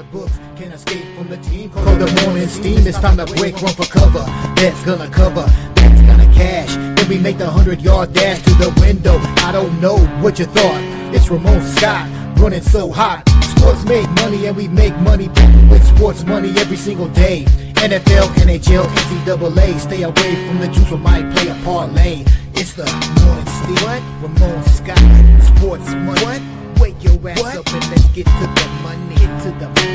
the books, can't escape from the team. Call the morning steam, it's time to break, run for cover. That's gonna cover, that's gonna cash. Then we make the 100-yard dash to the window. I don't know what you thought. It's Ramon Scott, running so hot. Sports make money and we make money with sports money every single day. NFL, NHL, NCAA. Stay away from the juice, we might play a parlay. It's the morning steam. What? Ramon Scott, sports money. What? Wake your ass up and let's get to the money. Get to the money.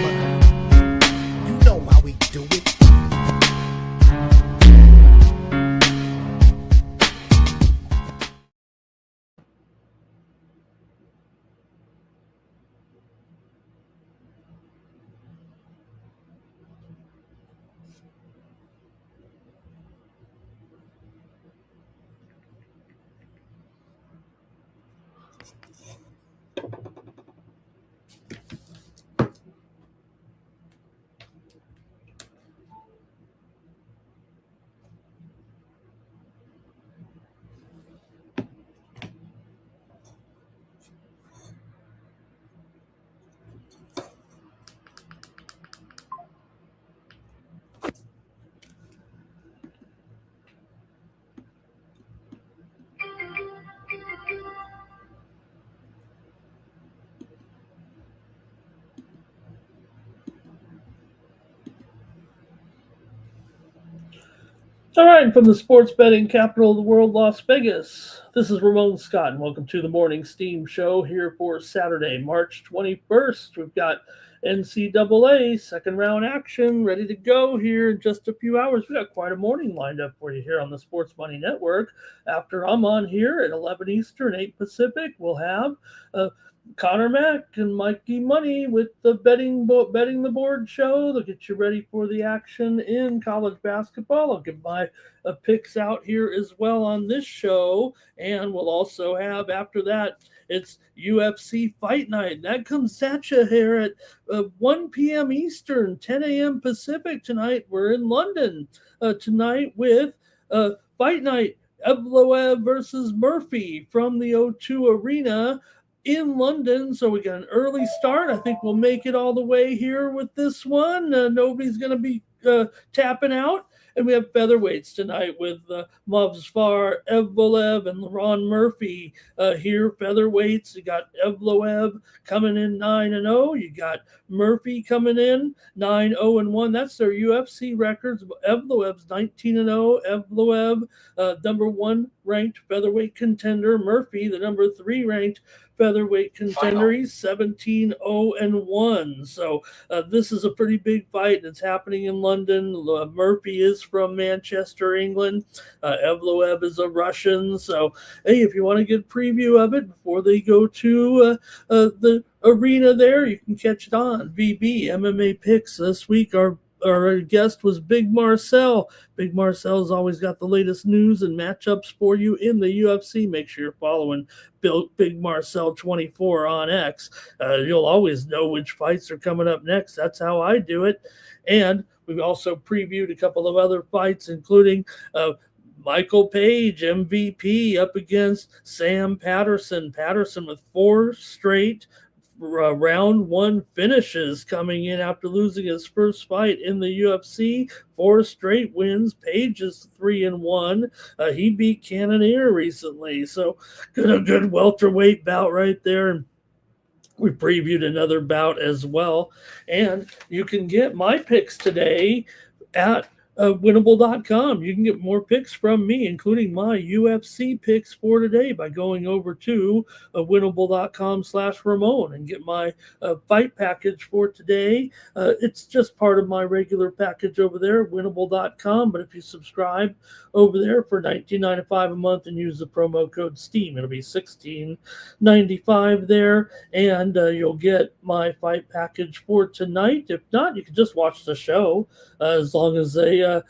You know how we do it. All right, from the sports betting capital of the world, Las Vegas, this is Ramon Scott, and welcome to the Morning Steam Show here for Saturday, March 21st. We've got NCAA second round action ready to go here in just a few hours. We've got quite a morning lined up for you here on the Sports Money Network. After I'm on here at 11 Eastern, 8 Pacific, we'll have Connor Mack and Mikey Money with the betting the board show. They'll get you ready for the action in college basketball. I'll get my picks out here as well on this show, and we'll also have after that it's UFC Fight Night. That comes at you here at 1 p.m. Eastern, 10 a.m. Pacific tonight. We're in London tonight with Fight Night, Evloev versus Murphy from the O2 Arena in London. So we got an early start. I think we'll make it all the way here with this one. Nobody's going to be tapping out. And we have featherweights tonight with Movsar Evloev and Ron Murphy here. Featherweights, you got Evloev coming in 9-0. You got Murphy coming in 9-0-1. That's their UFC records. Evloev's 19-0. Evloev, number 1 ranked featherweight contender. Murphy, the number 3 ranked featherweight contender. He's 17-0-1. So this is a pretty big fight, and it's happening in London. Murphy is from Manchester, England. Evloev is a Russian. So, hey, if you want to get a preview of it before they go to the arena there, you can catch it on VB MMA Picks this week. Our guest was Big Marcel. Big Marcel's always got the latest news and matchups for you in the UFC. Make sure you're following Big Marcel 24 on X. You'll always know which fights are coming up next. That's how I do it. And we've also previewed a couple of other fights, including Michael Page, MVP, up against Sam Patterson. Patterson with 4 straight round 1 finishes coming in after losing his first fight in the UFC. 4 straight wins. Page is 3-1. He beat Cannonier recently, so good welterweight bout right there. And we previewed another bout as well. And you can get my picks today at winnable.com. You can get more picks from me, including my UFC picks for today, by going over to winnable.com/Ramon and get my fight package for today. It's just part of my regular package over there at winnable.com. But if you subscribe over there for $19.95 a month and use the promo code STEAM, it'll be $16.95 there, and you'll get my fight package for tonight. If not, you can just watch the show as long as we have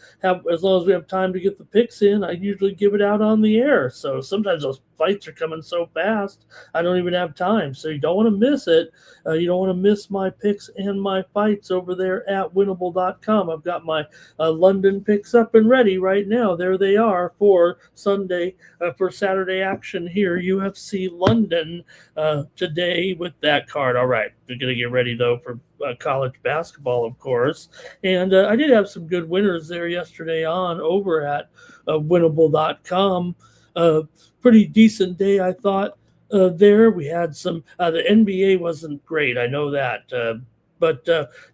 time to get the picks in. I usually give it out on the air. So sometimes those fights are coming so fast, I don't even have time. So you don't want to miss it. You don't want to miss my picks and my fights over there at winnable.com. I've got my London picks up and ready right now. There they are for Saturday action here. UFC London today with that card. All right. We're going to get ready, though, for college basketball, of course. And I did have some good winners there yesterday on over at winnable.com. Pretty decent day, I thought. There we had some. The NBA wasn't great, I know that, but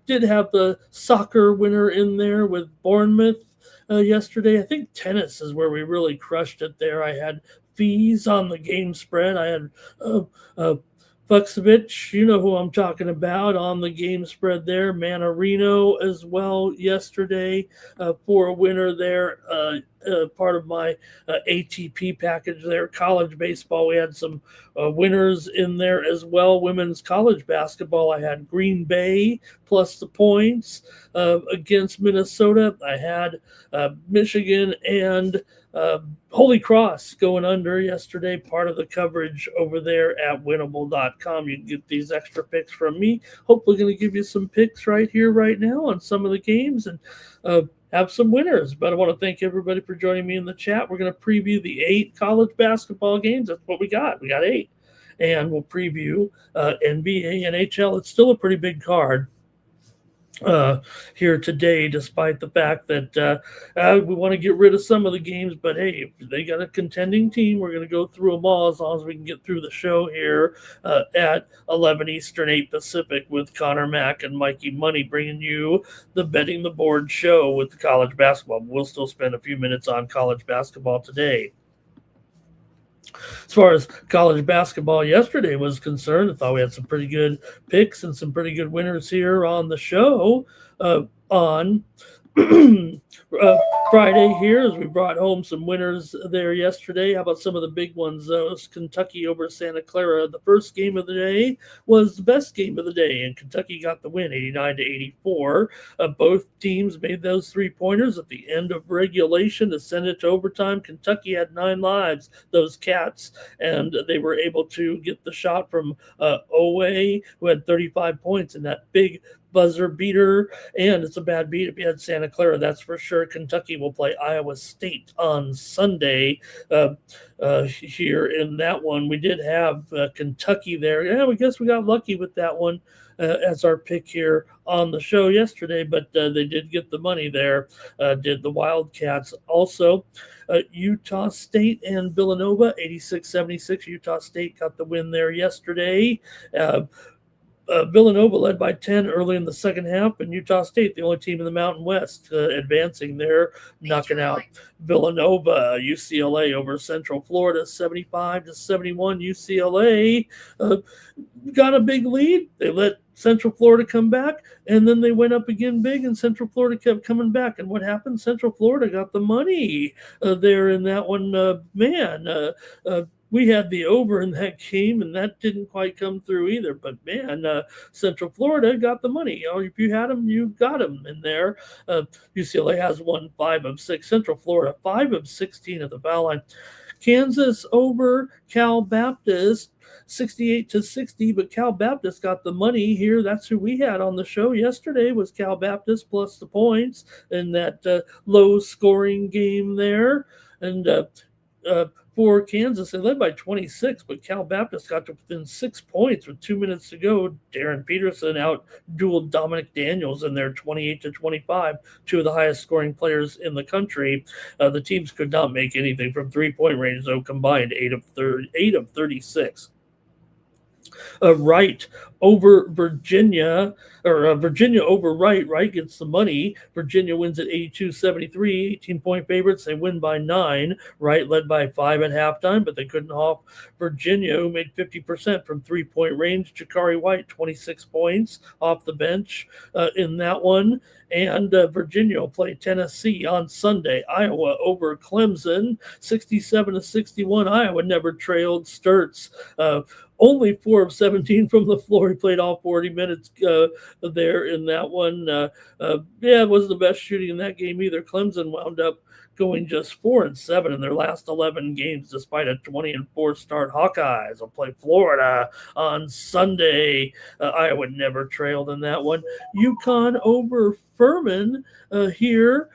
did have the soccer winner in there with Bournemouth yesterday. I think tennis is where we really crushed it there. I had fees on the game spread. I had uh, Vuksevich, you know who I'm talking about, on the game spread there. Manarino as well yesterday for a winner there. Part of my ATP package there. College baseball, we had some winners in there as well. Women's college basketball, I had Green Bay plus the points against Minnesota. I had Michigan and Holy Cross going under yesterday, part of the coverage over there at winnable.com. You can get these extra picks from me. Hopefully going to give you some picks right here, right now on some of the games and have some winners. But I want to thank everybody for joining me in the chat. We're going to preview the 8 college basketball games. That's what we got. We got 8. And we'll preview NBA, NHL. It's still a pretty big card here today, despite the fact that we want to get rid of some of the games. But hey, if they got a contending team, we're going to go through them all as long as we can get through the show here at 11 Eastern, 8 Pacific with Connor Mack and Mikey Money, bringing you the Betting the Board show with the college basketball. We'll still spend a few minutes on college basketball today. As far as college basketball yesterday was concerned, I thought we had some pretty good picks and some pretty good winners here on the show on Friday here, as we brought home some winners there yesterday. How about some of the big ones, though? Kentucky over Santa Clara. The first game of the day was the best game of the day, and Kentucky got the win, 89-84. Both teams made those 3-pointers at the end of regulation to send it to overtime. Kentucky had 9 lives, those Cats, and they were able to get the shot from Owe, who had 35 points in that big buzzer beater, and it's a bad beat if you had Santa Clara, that's for sure. Kentucky will play Iowa State on Sunday here in that one. We did have Kentucky there. Yeah, I guess we got lucky with that one as our pick here on the show yesterday, but they did get the money there, did the Wildcats. Also, Utah State and Villanova, 86-76. Utah State got the win there yesterday. Villanova led by 10 early in the second half, and Utah State, the only team in the Mountain West, advancing there, knocking out Villanova. UCLA over Central Florida, 75-71. UCLA got a big lead. They let Central Florida come back, and then they went up again big, and Central Florida kept coming back. And what happened? Central Florida got the money there in that one. We had the over in that game, and that didn't quite come through either. But, man, Central Florida got the money. If you had them, you got them in there. UCLA has won 5 of 6. Central Florida, 5 of 16 at the foul line. Kansas over Cal Baptist, 68-60, but Cal Baptist got the money here. That's who we had on the show yesterday, was Cal Baptist plus the points in that low-scoring game there. And for Kansas, they led by 26, but Cal Baptist got to within 6 points with 2 minutes to go. Darren Peterson out-dueled Dominic Daniels in there, 28-25, 2 of the highest-scoring players in the country. The teams could not make anything from three-point range, though, combined 8 of 36. Wright over Virginia, or Virginia over Wright. Wright gets the money. Virginia wins at 82-73, 18-point favorites. They win by 9. Wright led by 5 at halftime, but they couldn't off Virginia, who made 50% from three-point range. Jakari White, 26 points off the bench in that one. And Virginia will play Tennessee on Sunday. Iowa over Clemson, 67-61. Iowa never trailed. Sturts only 4 of 17 from the floor. He played all 40 minutes there in that one. It wasn't the best shooting in that game either. Clemson wound up going just 4-7 in their last 11 games, despite a 20-4 start. Hawkeyes will play Florida on Sunday. Iowa never trailed in that one. UConn over Furman here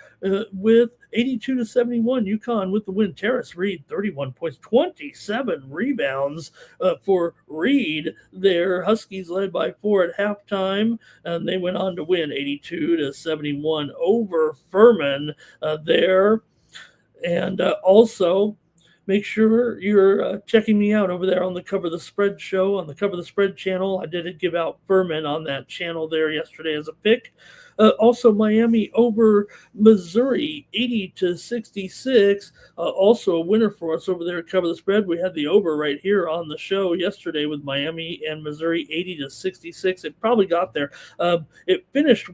with 82-71. UConn with the win. Terrace Reed, 31 points, 27 rebounds for Reed. Their Huskies led by 4 at halftime, and they went on to win 82-71 over Furman there. And also, make sure you're checking me out over there on the Cover the Spread show, on the Cover the Spread channel. I did give out Furman on that channel there yesterday as a pick. Also, Miami over Missouri, 80-66. Also a winner for us over there at Cover the Spread. We had the over right here on the show yesterday with Miami and Missouri, 80-66. It probably got there. It finished,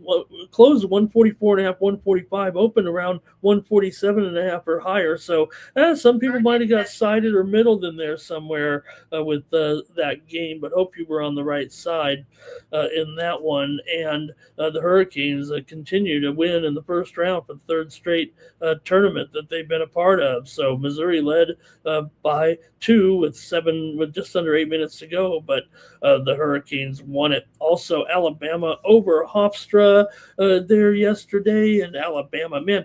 closed 144.5, 145, opened around 147.5 or higher. So some people might have got sided or middled in there somewhere with that game, but hope you were on the right side in that one. And the Hurricanes continue to win in the first round for the third straight tournament that they've been a part of. So Missouri led by 2 with just under 8 minutes to go, but the Hurricanes won it. Also, Alabama over Hofstra there yesterday, and Alabama, man,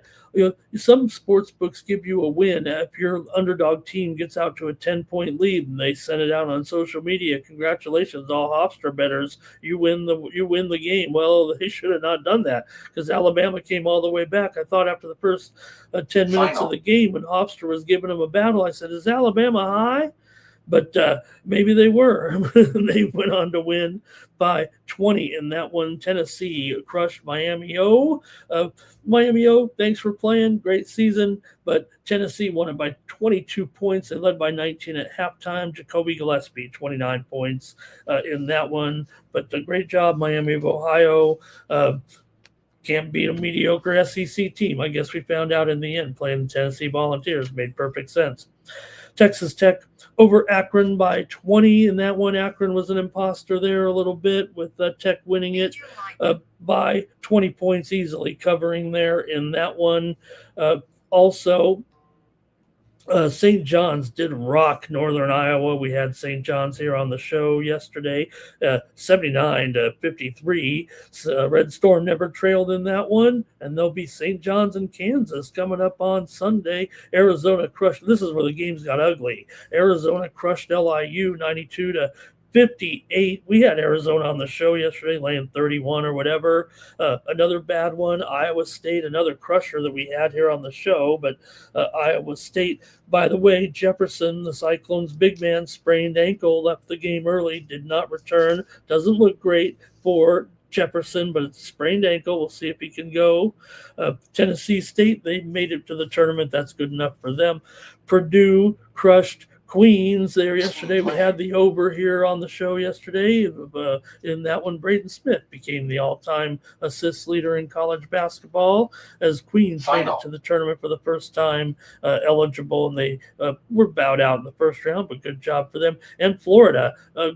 some sports books give you a win if your underdog team gets out to a 10-point lead and they send it out on social media. Congratulations, all Hofstra bettors! You win the game. Well, they should have not done that because Alabama came all the way back. I thought after the first 10 minutes of the game when Hofstra was giving them a battle, I said, "Is Alabama high?" But maybe they were. They went on to win by 20 in that one. Tennessee crushed Miami O. Miami O, thanks for playing. Great season. But Tennessee won it by 22 points. They led by 19 at halftime. Jacoby Gillespie, 29 points in that one. But a great job, Miami of Ohio. Can't beat a mediocre SEC team. I guess we found out in the end playing the Tennessee Volunteers made perfect sense. Texas Tech over Akron by 20. In that one, Akron was an imposter there a little bit with Tech winning it by 20 points easily, covering there in that one. Also, St. John's did rock Northern Iowa. We had St. John's here on the show yesterday, 79-53. Red Storm never trailed in that one, and there'll be St. John's in Kansas coming up on Sunday. Arizona crushed. This is where the games got ugly. Arizona crushed LIU 92-58. We had Arizona on the show yesterday, laying 31 or whatever. Another bad one, Iowa State, another crusher that we had here on the show. But Iowa State, by the way, Jefferson, the Cyclones' big man, sprained ankle, left the game early, did not return. Doesn't look great for Jefferson, but it's a sprained ankle. We'll see if he can go. Tennessee State, they made it to the tournament. That's good enough for them. Purdue crushed Queens there yesterday. We had the over here on the show yesterday. In that one, Braden Smith became the all-time assist leader in college basketball as Queens made it to the tournament for the first time eligible, and they were bowed out in the first round, but good job for them. And Florida,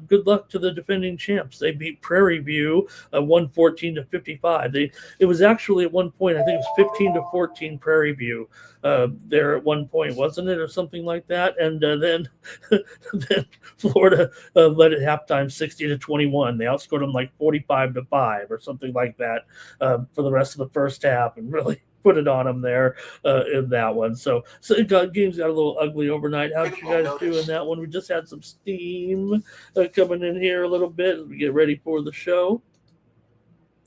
good luck to the defending champs. They beat Prairie View 114-55. It was actually at one point, I think it was 15-14 Prairie View there at one point, wasn't it, or something like that? And then Florida led at halftime 60-21. They outscored them like 45-5 or something like that for the rest of the first half, and really put it on them there in that one. So games got a little ugly overnight. How did you guys do in that one? We just had some steam coming in here a little bit as we get ready for the show.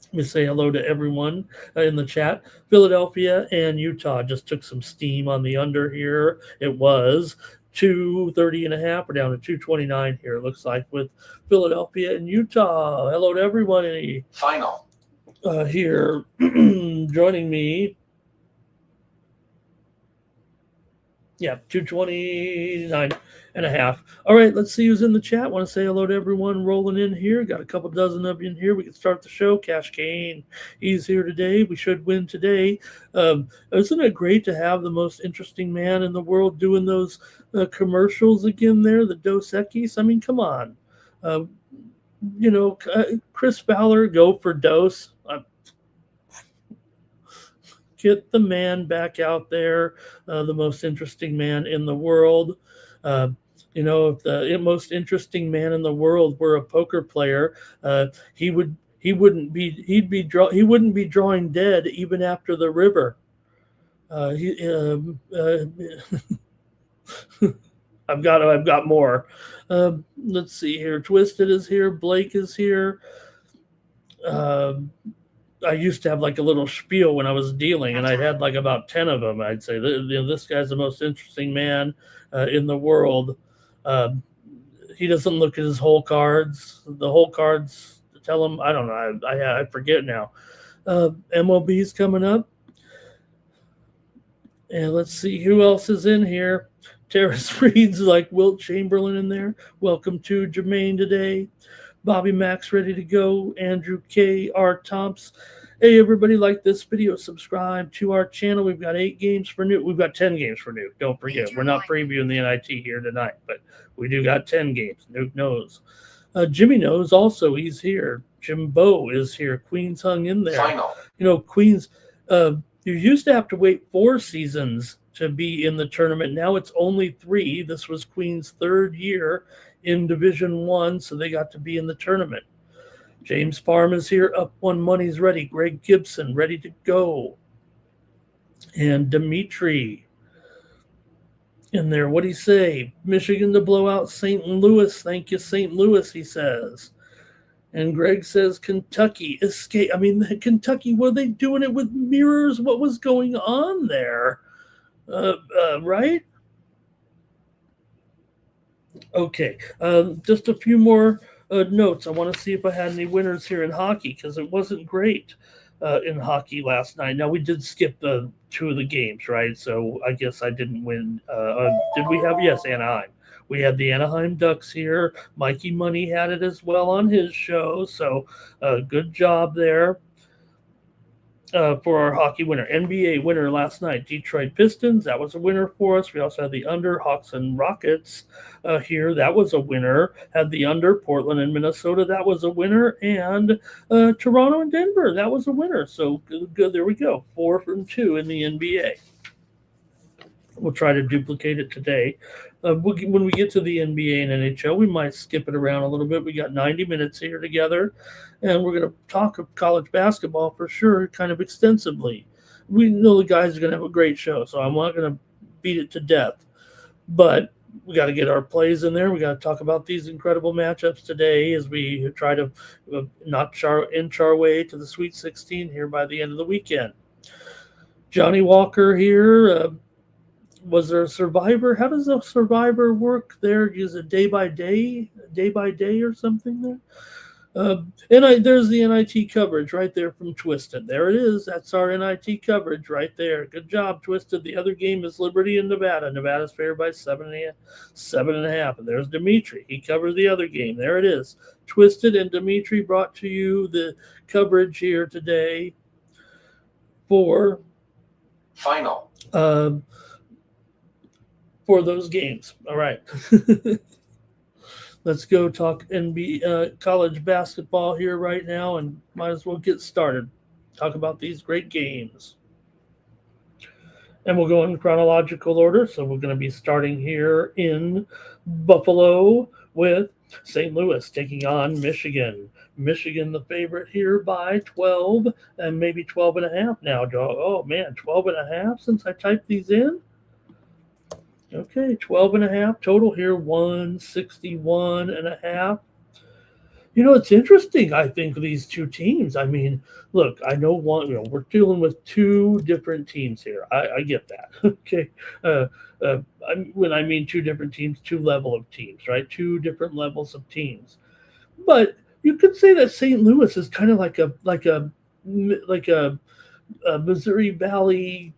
Let me say hello to everyone in the chat. Philadelphia and Utah just took some steam on the under here. It was 230.5. We're down to 229 here, it looks like, with Philadelphia and Utah. Hello to everyone. Final. Here joining me. Yeah, 229.5. All right, let's see who's in the chat. Want to say hello to everyone rolling in here. Got a couple dozen of you in here. We can start the show. Cash Kane, he's here today. We should win today. Isn't it great to have the most interesting man in the world doing those commercials again there, the Dos Equis? I mean, come on. Chris Fowler, go for Dos. Get the man back out there, the most interesting man in the world. If the most interesting man in the world were a poker player, he wouldn't be drawing dead even after the river. He, I've got more. Let's see here. Twisted is here. Blake is here. Um I used to have like a little spiel when I was dealing, and I had like about 10 of them. I'd say, this guy's the most interesting man in the world. Um, he doesn't look at his whole cards. The whole cards tell him, I don't know, I forget now. MLB's coming up. And let's see who else is in here. Terrace Reed's like Wilt Chamberlain in there. Welcome to Jermaine today. Bobby Max ready to go. Andrew K. R. Thompson. Hey, everybody, like this video, subscribe to our channel. We've got 8 games for Nuke. We've got 10 games for Nuke. Don't forget, we're not previewing the NIT here tonight, but we do got 10 games. Nuke knows. Jimmy knows also. He's here. Jim Bow is here. Queens hung in there. Final. Queens, you used to have to wait 4 seasons to be in the tournament. Now it's only 3. This was Queens' 3rd year in Division 1, so they got to be in the tournament. James Parham is here. Up 1 money's ready. Greg Gibson ready to go. And Dimitri in there. What'd he say? Michigan to blow out St. Louis. Thank you, St. Louis, he says. And Greg says Kentucky escape. I mean, Kentucky, were they doing it with mirrors? What was going on there? Right? Okay. Just a few more notes. I want to see if I had any winners here in hockey, because it wasn't great in hockey last night. Now, we did skip 2 of the games, right? So I guess I didn't win. Did we have? Yes, Anaheim. We had the Anaheim Ducks here. Mikey Money had it as well on his show. So good job there for our hockey winner. NBA winner last night, Detroit Pistons. That was a winner for us. We also had the under Hawks and Rockets here. That was a winner. Had the under Portland and Minnesota. That was a winner. And Toronto and Denver. That was a winner. So good. There we go. 4 from 2 in the NBA. We'll try to duplicate it today. When we get to the NBA and NHL, we might skip it around a little bit. We got 90 minutes here together, and we're going to talk of college basketball for sure, kind of extensively. We know the guys are going to have a great show, so I'm not going to beat it to death. But we got to get our plays in there. We got to talk about these incredible matchups today as we try to inch our way to the Sweet 16 here by the end of the weekend. Johnny Walker here. Was there a survivor? How does a survivor work there? Is it day by day or something there? There's the NIT coverage right there from Twisted. There it is. That's our NIT coverage right there. Good job, Twisted. The other game is Liberty and Nevada. Nevada's favored by 7.5. And there's Dimitri. He covers the other game. There it is. Twisted and Dimitri brought to you the coverage here today for final. For those games. All right. Let's go talk NBA college basketball here right now, and might as well get started. Talk about these great games. And we'll go in chronological order. So we're going to be starting here in Buffalo with St. Louis taking on Michigan. Michigan the favorite here by 12 and maybe 12.5 now. Oh, man, 12.5 since I typed these in. Okay, 12.5 total here, 161.5. It's interesting, I think, these 2 teams. I mean, look, I know we're dealing with 2 different teams here. I get that. Okay. When I mean 2 different teams, 2 level of teams, right? 2 different levels of teams. But you could say that St. Louis is kind of like a Missouri Valley,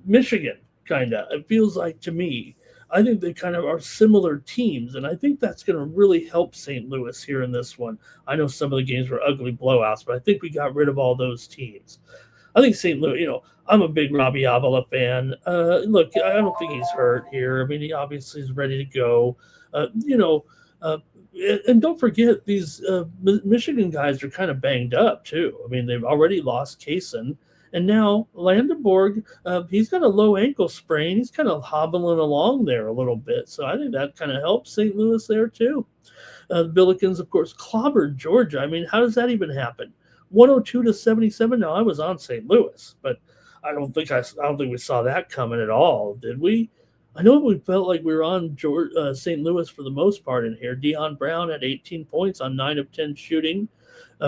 Michigan. Kind of. It feels like to me. I think they kind of are similar teams, and I think that's going to really help St. Louis here in this one. I know some of the games were ugly blowouts, but I think we got rid of all those teams. I think St. Louis, I'm a big Robbie Avila fan. Look, I don't think he's hurt here. I mean, he obviously is ready to go. And don't forget, these Michigan guys are kind of banged up, too. I mean, they've already lost Kaysen. And now Landenborg, he's got a low ankle sprain. He's kind of hobbling along there a little bit. So I think that kind of helps St. Louis there too. The Billikens, of course, clobbered Georgia. I mean, how does that even happen? 102-77. Now, I was on St. Louis, but I don't think we saw that coming at all, did we? I know we felt like we were on St. Louis for the most part in here. Deion Brown had 18 points on 9 of 10 shooting.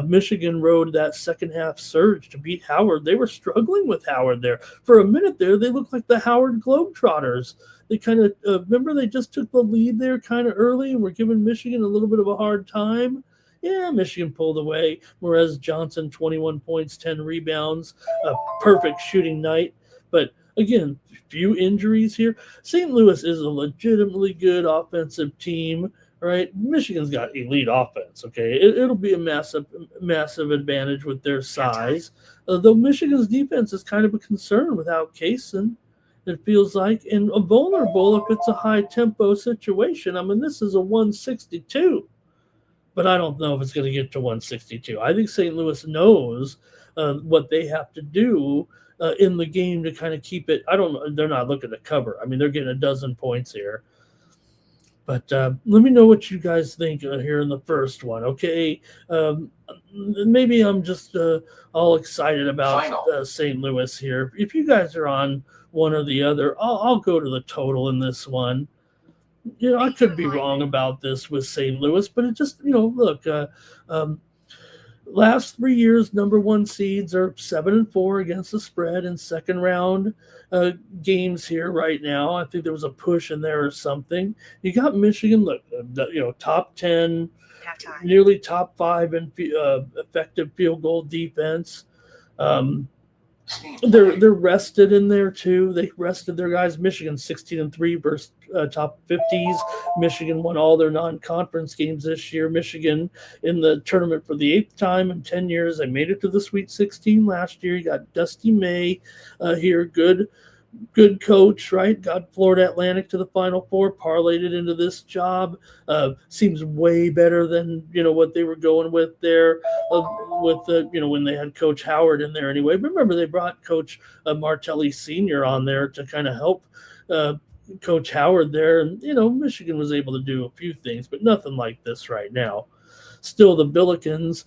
Michigan rode that second half surge to beat Howard. They were struggling with Howard there. For a minute there, they looked like the Howard Globetrotters. They kind of, remember they just took the lead there kind of early and were giving Michigan a little bit of a hard time. Yeah, Michigan pulled away. Whereas Johnson, 21 points, 10 rebounds, a perfect shooting night. But again, few injuries here. St. Louis is a legitimately good offensive team, right? Michigan's got elite offense, okay? It'll be a massive advantage with their size. Though Michigan's defense is kind of a concern without Kaysen, it feels like, and vulnerable if it's a high-tempo situation. I mean, this is a 162. But I don't know if it's going to get to 162. I think St. Louis knows what they have to do in the game to kind of keep it. I don't know. They're not looking to cover. I mean, they're getting a dozen points here. But let me know what you guys think here in the first one, okay? Maybe I'm just all excited about St. Louis here. If you guys are on one or the other, I'll go to the total in this one. I could be wrong about this with St. Louis, but it just, look, last 3 years, number one seeds are 7-4 against the spread in second round games here right now. I think there was a push in there or something. You got Michigan, look, top 10, nearly top 5 in effective field goal defense. They're rested in there too. They rested their guys. Michigan 16-3 versus top 50s. Michigan won all their non-conference games this year. Michigan in the tournament for the 8th time in 10 years. They made it to the Sweet 16 last year. You got Dusty May here. Good coach, right? Got Florida Atlantic to the Final Four, parlayed it into this job. Seems way better than what they were going with there. When they had Coach Howard in there anyway. But remember, they brought Coach Martelli Sr. on there to kind of help Coach Howard there. And, Michigan was able to do a few things, but nothing like this right now. Still, the Billikens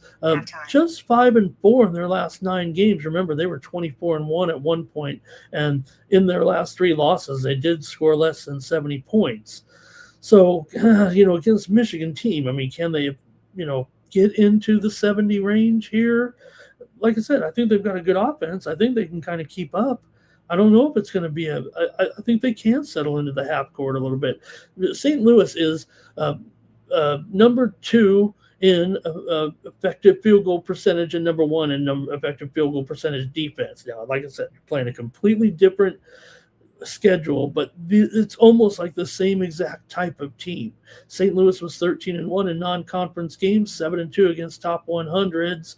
just 5-4 in their last 9 games. Remember, they were 24-1 at one point, and in their last 3 losses, they did score less than 70 points. So, against Michigan team, I mean, can they, get into the 70 range here? Like I said, I think they've got a good offense. I think they can kind of keep up. I don't know if it's going to be I think they can settle into the half court a little bit. St. Louis is number 2 in effective field goal percentage and number 1 in effective field goal percentage defense. Now, like I said, you're playing a completely different schedule, but it's almost like the same exact type of team. St. Louis was 13-1 in non-conference games, 7-2 against top 100s.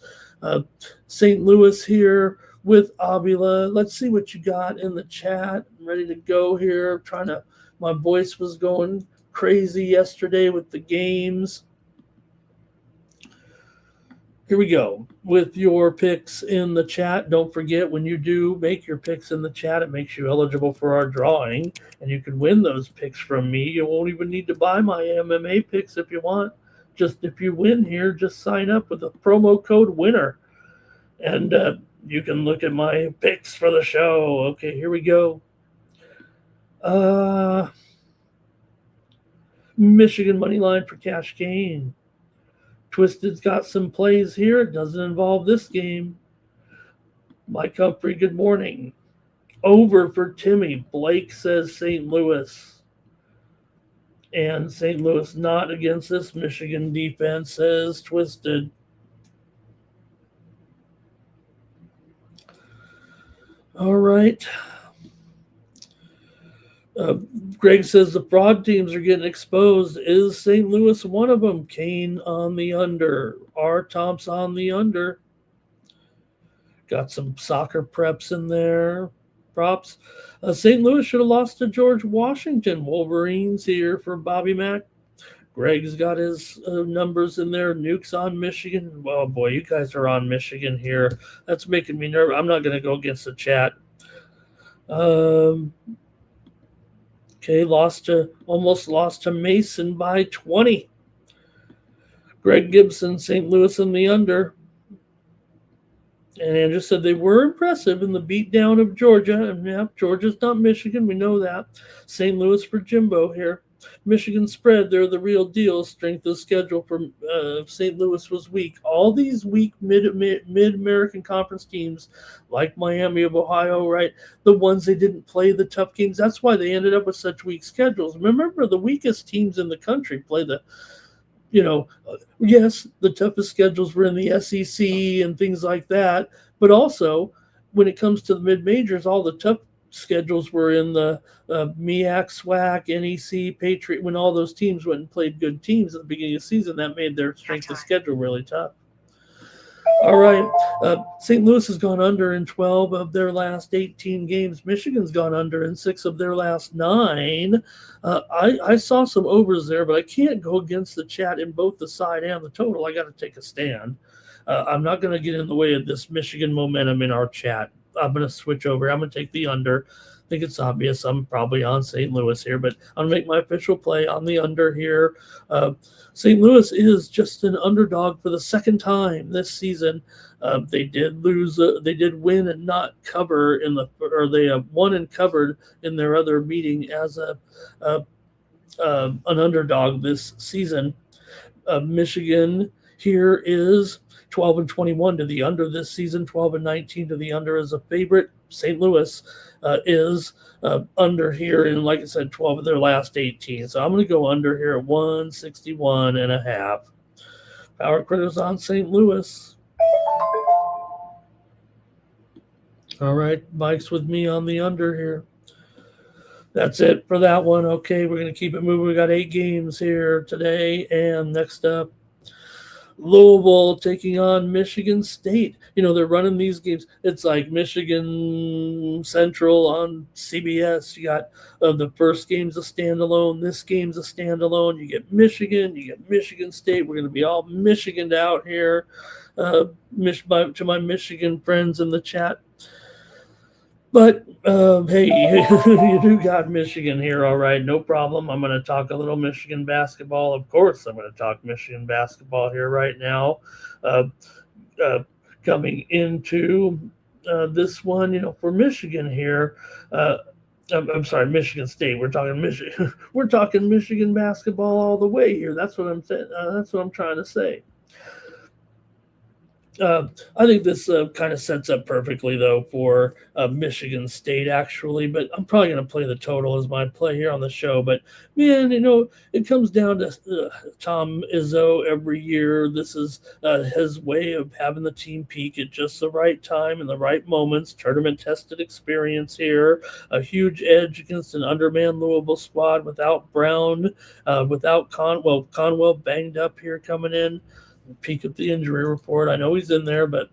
St. Louis here with Avila. Let's see what you got in the chat. I'm ready to go here. My voice was going crazy yesterday with the games. Here we go with your picks in the chat. Don't forget, when you do make your picks in the chat, it makes you eligible for our drawing, and you can win those picks from me. You won't even need to buy my MMA picks if you want. Just if you win here, just sign up with a promo code WINNER, and you can look at my picks for the show. Okay, here we go. Michigan money line for cash gain. Twisted's got some plays here. It doesn't involve this game. Mike Humphrey, good morning. Over for Timmy. Blake says St. Louis. And St. Louis not against this Michigan defense, says Twisted. All right. Greg says the fraud teams are getting exposed. Is St. Louis one of them? Kane on the under. R. Thompson on the under. Got some soccer preps in there. Props. St. Louis should have lost to George Washington. Wolverines here for Bobby Mack. Greg's got his numbers in there. Nukes on Michigan. Well, boy, you guys are on Michigan here. That's making me nervous. I'm not going to go against the chat. Okay, almost lost to Mason by 20. Greg Gibson, St. Louis in the under. And Andrew said they were impressive in the beatdown of Georgia. And yeah, Georgia's not Michigan. We know that. St. Louis for Jimbo here. Michigan spread. They're the real deal. Strength of schedule for St. Louis was weak. All these weak mid-American conference teams, like Miami of Ohio, right? The ones they didn't play the tough games. That's why they ended up with such weak schedules. Remember, the weakest teams in the country play the yes, the toughest schedules were in the SEC and things like that. But also, when it comes to the mid majors, all the tough schedules were in the MEAC, SWAC, NEC, Patriot. When all those teams went and played good teams at the beginning of the season, that made their strength of schedule really tough. All right. St. Louis has gone under in 12 of their last 18 games. Michigan's gone under in 6 of their last 9. I saw some overs there, but I can't go against the chat in both the side and the total. I got to take a stand. I'm not going to get in the way of this Michigan momentum in our chat. I'm going to switch over. I'm going to take the under. I think it's obvious I'm probably on St. Louis here, but I'm going to make my official play on the under here. St. Louis is just an underdog for the second time this season. They did lose. They did win and not cover they won and covered in their other meeting as an underdog this season. Michigan here is 12-21 to the under this season. 12-19 to the under as a favorite. St. Louis is under here in, like I said, 12 of their last 18. So I'm going to go under here at 161.5. Power Critters on St. Louis. All right, Mike's with me on the under here. That's it for that one. Okay, we're going to keep it moving. We got 8 games here today. And next up, Louisville taking on Michigan State. They're running these games. It's like Michigan Central on CBS. You got the first game's a standalone. This game's a standalone. You get Michigan. You get Michigan State. We're going to be all Michiganed out here. To my Michigan friends in the chat. But, hey, you do got Michigan here, all right, no problem. I'm going to talk a little Michigan basketball. Of course, I'm going to talk Michigan basketball here right now. Coming into this one, for Michigan here, I'm sorry, Michigan State. We're talking Michigan. We're talking Michigan basketball all the way here. That's what I'm saying. That's what I'm trying to say. I think this kind of sets up perfectly, though, for Michigan State, actually. But I'm probably going to play the total as my play here on the show. But, man, it comes down to Tom Izzo every year. This is his way of having the team peak at just the right time and the right moments. Tournament-tested experience here. A huge edge against an undermanned Louisville squad without Brown, without Conwell banged up here coming in. Peek at the injury report. I know he's in there, but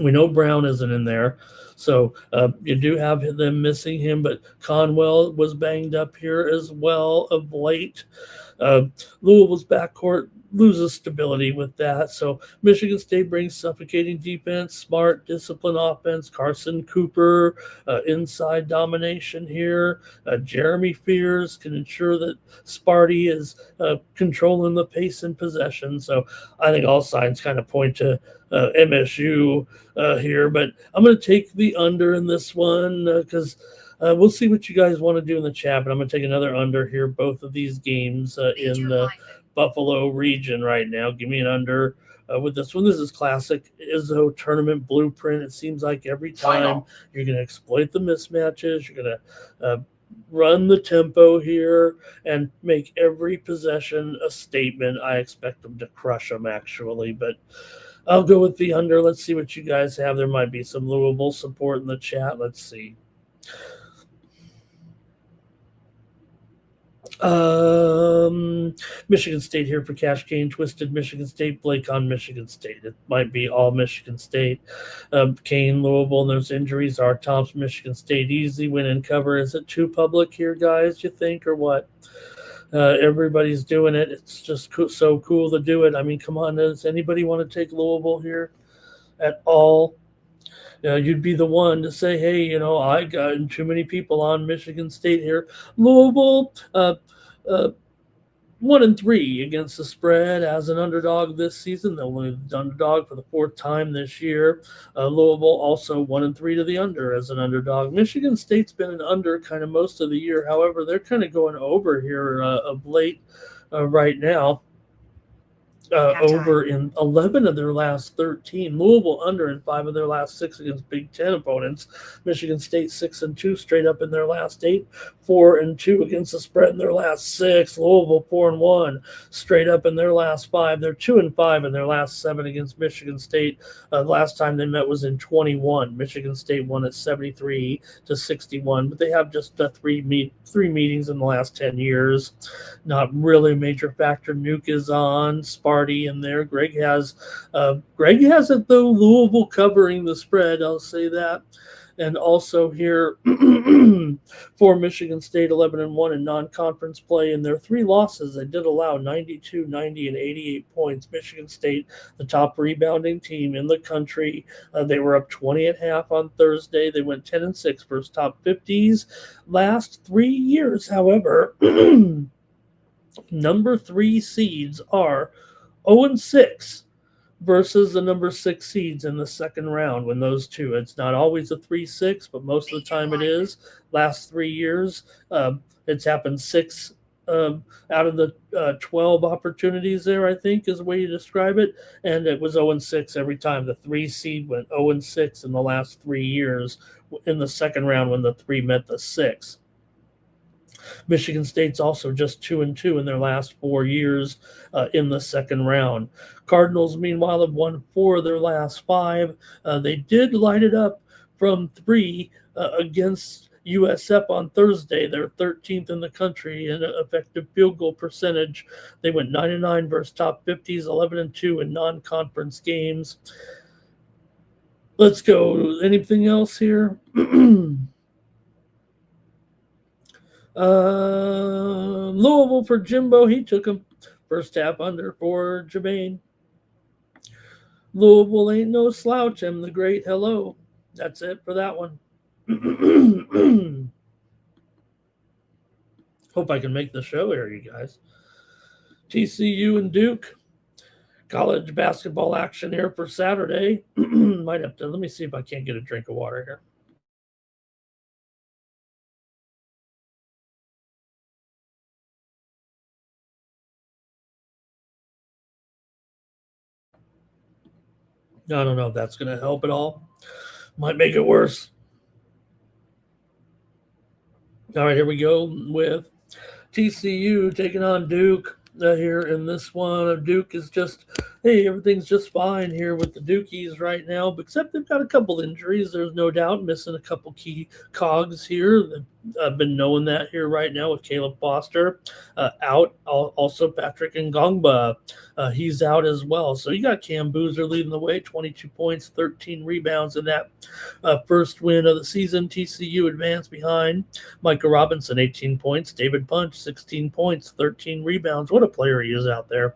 we know Brown isn't in there. So you do have them missing him, but Conwell was banged up here as well of late. Louisville's backcourt loses stability with that. So Michigan State brings suffocating defense, smart, disciplined offense. Carson Cooper, inside domination here. Jeremy Fears can ensure that Sparty is controlling the pace and possession. So I think all signs kind of point to MSU here. But I'm going to take the under in this one because we'll see what you guys want to do in the chat. But I'm going to take another under here, both of these games in the Buffalo region right now. Give me an under with this one. This is classic Izzo tournament blueprint. It seems like every time you're going to exploit the mismatches. You're going to run the tempo here and make every possession a statement. I expect them to crush them, actually. But I'll go with the under. Let's see what you guys have. There might be some Louisville support in the chat. Let's see. Michigan State here for Cash Kane. Twisted Michigan State. Blake on Michigan State. It might be all Michigan State. Kane, Louisville, and those injuries are Thompson, Michigan State. Easy win and cover. Is it too public here, guys, you think, or what? Everybody's doing it. It's just so cool to do it. I mean, come on. Does anybody want to take Louisville here at all? You'd be the one to say, hey, I got too many people on Michigan State here. Louisville, 1-3 against the spread as an underdog this season. They'll only the underdog for the fourth time this year. Louisville also 1-3 to the under as an underdog. Michigan State's been an under kind of most of the year. However, they're kind of going over here of late right now. Over in 11 of their last 13. Louisville under in 5 of their last 6 against Big Ten opponents. Michigan State 6-2 straight up in their last 8. 4-2 against the spread in their last 6. Louisville 4-1 straight up in their last 5. They're 2-5 in their last 7 against Michigan State. Last time they met was in 21. Michigan State won at 73-61, but they have just three meetings in the last 10 years. Not really a major factor. Nuke is on. Sparty in there. Greg has it though. Louisville covering the spread. I'll say that. And also here for Michigan State, 11-1 in non-conference play. In their 3 losses, they did allow 92, 90, and 88 points. Michigan State, the top rebounding team in the country. They were up 20 at half on Thursday. They went 10-6 versus top 50s. Last 3 years, however, number 3 seeds are 0-6 versus the number 6 seeds in the second round. When those two, it's not always a 3-6, but most of the time it is. Last 3 years, it's happened 6 out of the 12 opportunities there, I think, is the way you describe it. And it was 0-6 every time. The 3 seed went 0-6 in the last 3 years in the second round when the 3 met the 6. Michigan State's also just 2-2 in their last 4 years in the second round. Cardinals, meanwhile, have won 4 of their last 5. They did light it up from 3 against USF on Thursday. They're 13th in the country in effective field goal percentage. They went 9-9 versus top 50s, 11-2 in non-conference games. Let's go. Anything else here? Louisville for Jimbo. He took him. First half under for Jermaine. Louisville ain't no slouch. I'm the great. Hello. That's it for that one. Hope I can make the show here, you guys. TCU and Duke. College basketball action here for Saturday. Might have to. Let me see if I can't get a drink of water here. I don't know if that's going to help at all. Might make it worse. All right, here we go with TCU taking on Duke here in this one. Duke is just, hey, everything's just fine here with the Dukies right now, except they've got a couple injuries. There's no doubt missing a couple key cogs here. I've been knowing that here right now with Caleb Foster out. Also, Patrick Ngongba, he's out as well. So you got Cam Boozer leading the way, 22 points, 13 rebounds in that first win of the season. TCU advanced behind Micah Robinson, 18 points. David Punch, 16 points, 13 rebounds. What a player he is out there.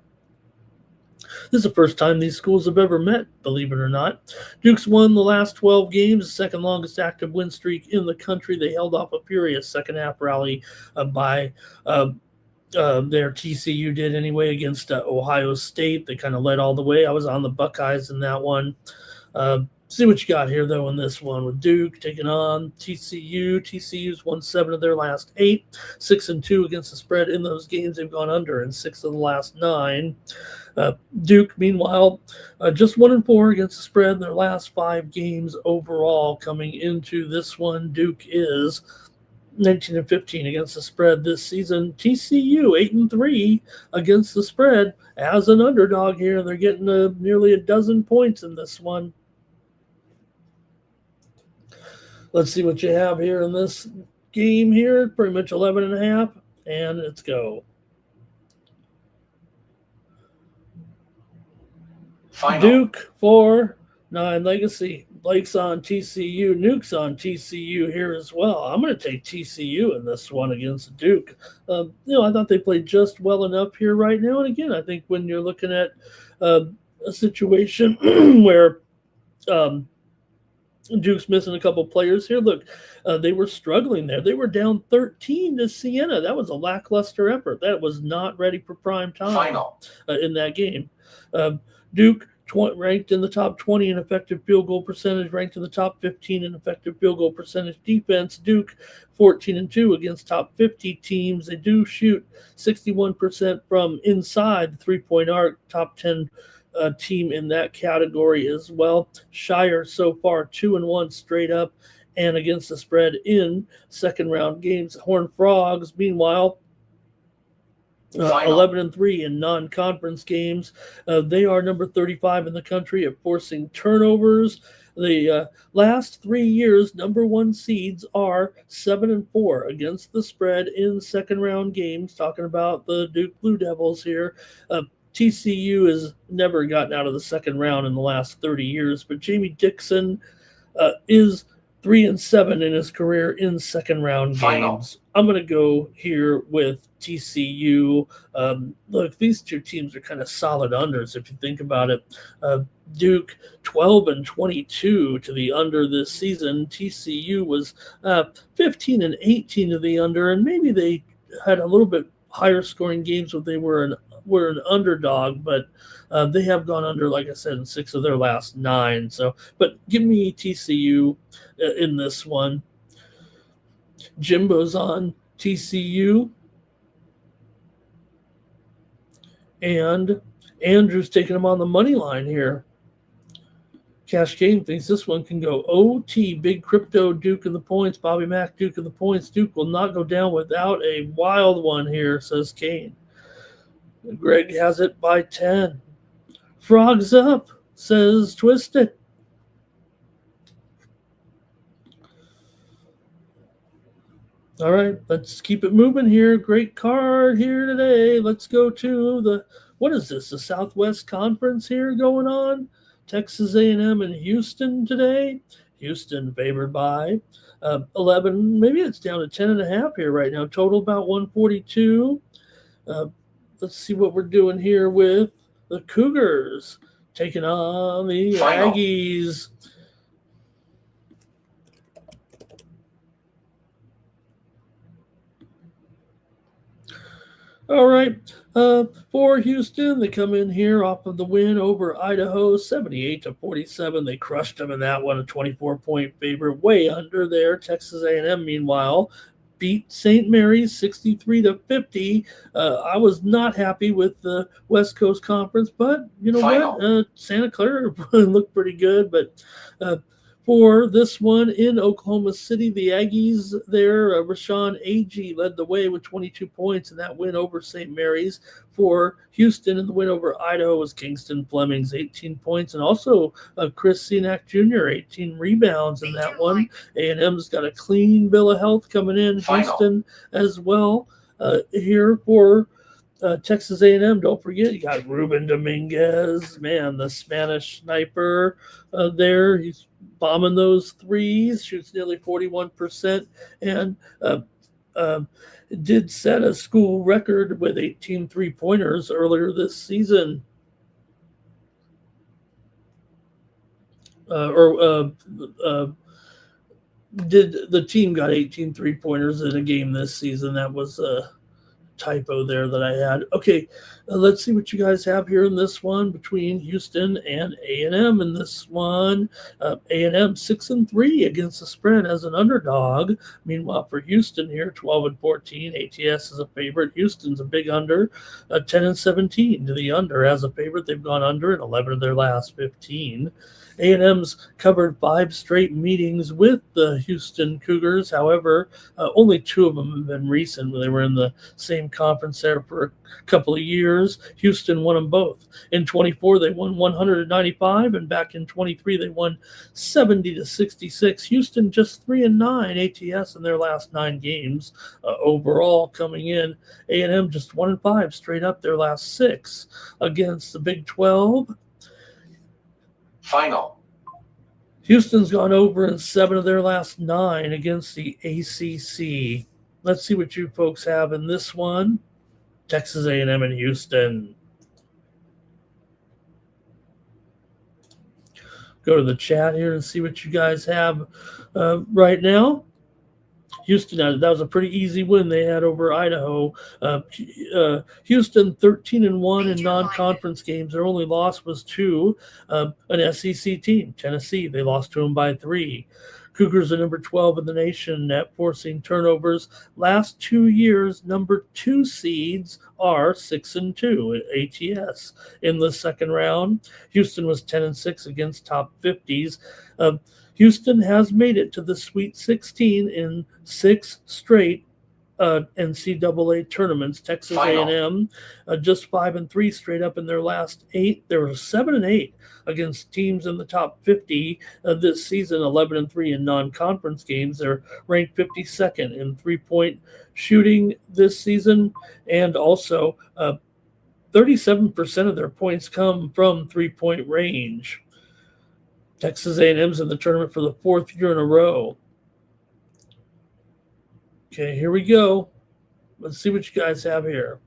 This is the first time these schools have ever met, believe it or not. Duke's won the last 12 games, the second longest active win streak in the country. They held off a furious second half rally by their TCU did anyway against Ohio State. They kind of led all the way. I was on the Buckeyes in that one. See what you got here, though, in this one with Duke taking on TCU. TCU's won 7 of their last 8, 6-2 against the spread in those games. They've gone under in 6 of the last 9. Duke, meanwhile, just 1-4 against the spread in their last 5 games overall. Coming into this one, Duke is 19-15 against the spread this season. TCU 8-3 against the spread as an underdog here. They're getting nearly a dozen points in this one. Let's see what you have here in this game here. Pretty much 11.5, and let's go. Final. Duke 4, 9 Legacy. Blake's on TCU. Nuke's on TCU here as well. I'm going to take TCU in this one against Duke. I thought they played just well enough here right now. And again, I think when you're looking at a situation where Duke's missing a couple players here. Look, they were struggling there. They were down 13 to Siena. That was a lackluster effort. That was not ready for prime time Final. In that game. Duke ranked in the top 20 in effective field goal percentage, ranked in the top 15 in effective field goal percentage. Defense, Duke 14-2 against top 50 teams. They do shoot 61% from inside the three-point arc, top 10 team in that category as well. Shire so far 2-1 straight up and against the spread in second round games. Horned Frogs, meanwhile, 11-3 in non-conference games. They are number 35 in the country at forcing turnovers. The last 3 years, number one seeds are 7-4 against the spread in second round games. Talking about the Duke Blue Devils here. TCU has never gotten out of the second round in the last 30 years, but Jamie Dixon is 3-7 in his career in second round games. I'm going to go here with TCU. Look, these two teams are kind of solid unders if you think about it. Duke 12-22 to the under this season. TCU was 15-18 to the under, and maybe they had a little bit higher scoring games when they were an underdog, but they have gone under, like I said, in 6 of their last 9. So, but give me TCU in this one. Jimbo's on TCU, and Andrew's taking him on the money line here. Cash Game thinks this one can go OT. Big Crypto, Duke in the points. Bobby Mack, Duke in the points. Duke will not go down without a wild one here, says Kane. Greg has it by 10. Frogs up, says Twisted. All right, let's keep it moving here. Great card here today. Let's go to what is this, the Southwest Conference here going on? Texas A&M and Houston today. Houston favored by 11. Maybe it's down to 10.5 here right now. Total about 142. Let's see what we're doing here with the Cougars taking on the Aggies. All right, for Houston, they come in here off of the win over Idaho, 78-47. They crushed them in that one, a 24-point favorite, way under there. Texas A&M, meanwhile, beat St. Mary's 63-50. I was not happy with the West Coast Conference, but you know what? Santa Clara looked pretty good, but for this one in Oklahoma City, the Aggies there, Rashawn Agee led the way with 22 points in that win over St. Mary's. For Houston, and the win over Idaho was Kingston Fleming's 18 points, and also Chris Cenac Jr., 18 rebounds in that one. A&M's got a clean bill of health coming in. Houston as well here for Texas A&M. Don't forget, you got Ruben Dominguez, man, the Spanish sniper there. He's bombing those threes, shoots nearly 41%, and did set a school record with 18 three-pointers earlier this season. Did the team got 18 three-pointers in a game this season? That was a typo there that I had. Okay, let's see what you guys have here in this one between Houston and A&M. In this one, A&M 6-3 against the spread as an underdog. Meanwhile, for Houston here, 12-14. ATS is a favorite. Houston's a big under, 10-17 to the under as a favorite. They've gone under in 11 of their last 15. A&M's covered 5 straight meetings with the Houston Cougars. However, only 2 of them have been recent. They were in the same conference there for a couple of years. Houston won them both. In 24, they won 195, and back in 23, they won 70-66. Houston just 3-9 ATS in their last 9 games overall coming in. A&M just 1-5 straight up their last 6 against the Big 12. Final. Houston's gone over in 7 of their last 9 against the ACC. Let's see what you folks have in this one. Texas A&M and Houston. go to the chat here and see what you guys have right now. Houston, that was a pretty easy win they had over Idaho. Houston 13-1 in non-conference games. Their only loss was to an SEC team, Tennessee. They lost to them by 3. Cougars are number 12 in the nation at forcing turnovers. Last 2 years, number 2 seeds are 6-2 at ATS in the second round. Houston was 10-6 against top 50s. Houston has made it to the Sweet 16 in 6 straight NCAA tournaments. Texas A&M just 5-3 straight up in their last 8. They were 7-8 against teams in the top 50 this season. 11-3 in non-conference games. They're ranked 52nd in 3-point shooting this season, and also 37% of their points come from 3-point range. Texas A&M's in the tournament for the 4th year in a row. Okay, here we go. Let's see what you guys have here.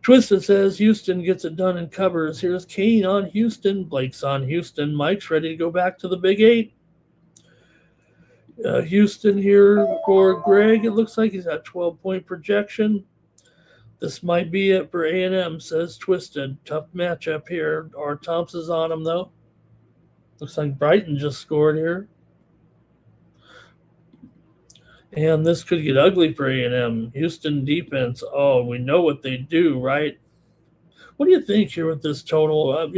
Twisted says Houston gets it done and covers. Here's Kane on Houston. Blake's on Houston. Mike's ready to go back to the Big 8. Houston here for Greg. It looks like he's got 12-point projection. This might be it for A&M, says Twisted. Tough matchup here. R. Thompson's on him, though. Looks like Brighton just scored here. And this could get ugly for A&M. Houston defense, oh, we know what they do, right? What do you think here with this total? I'm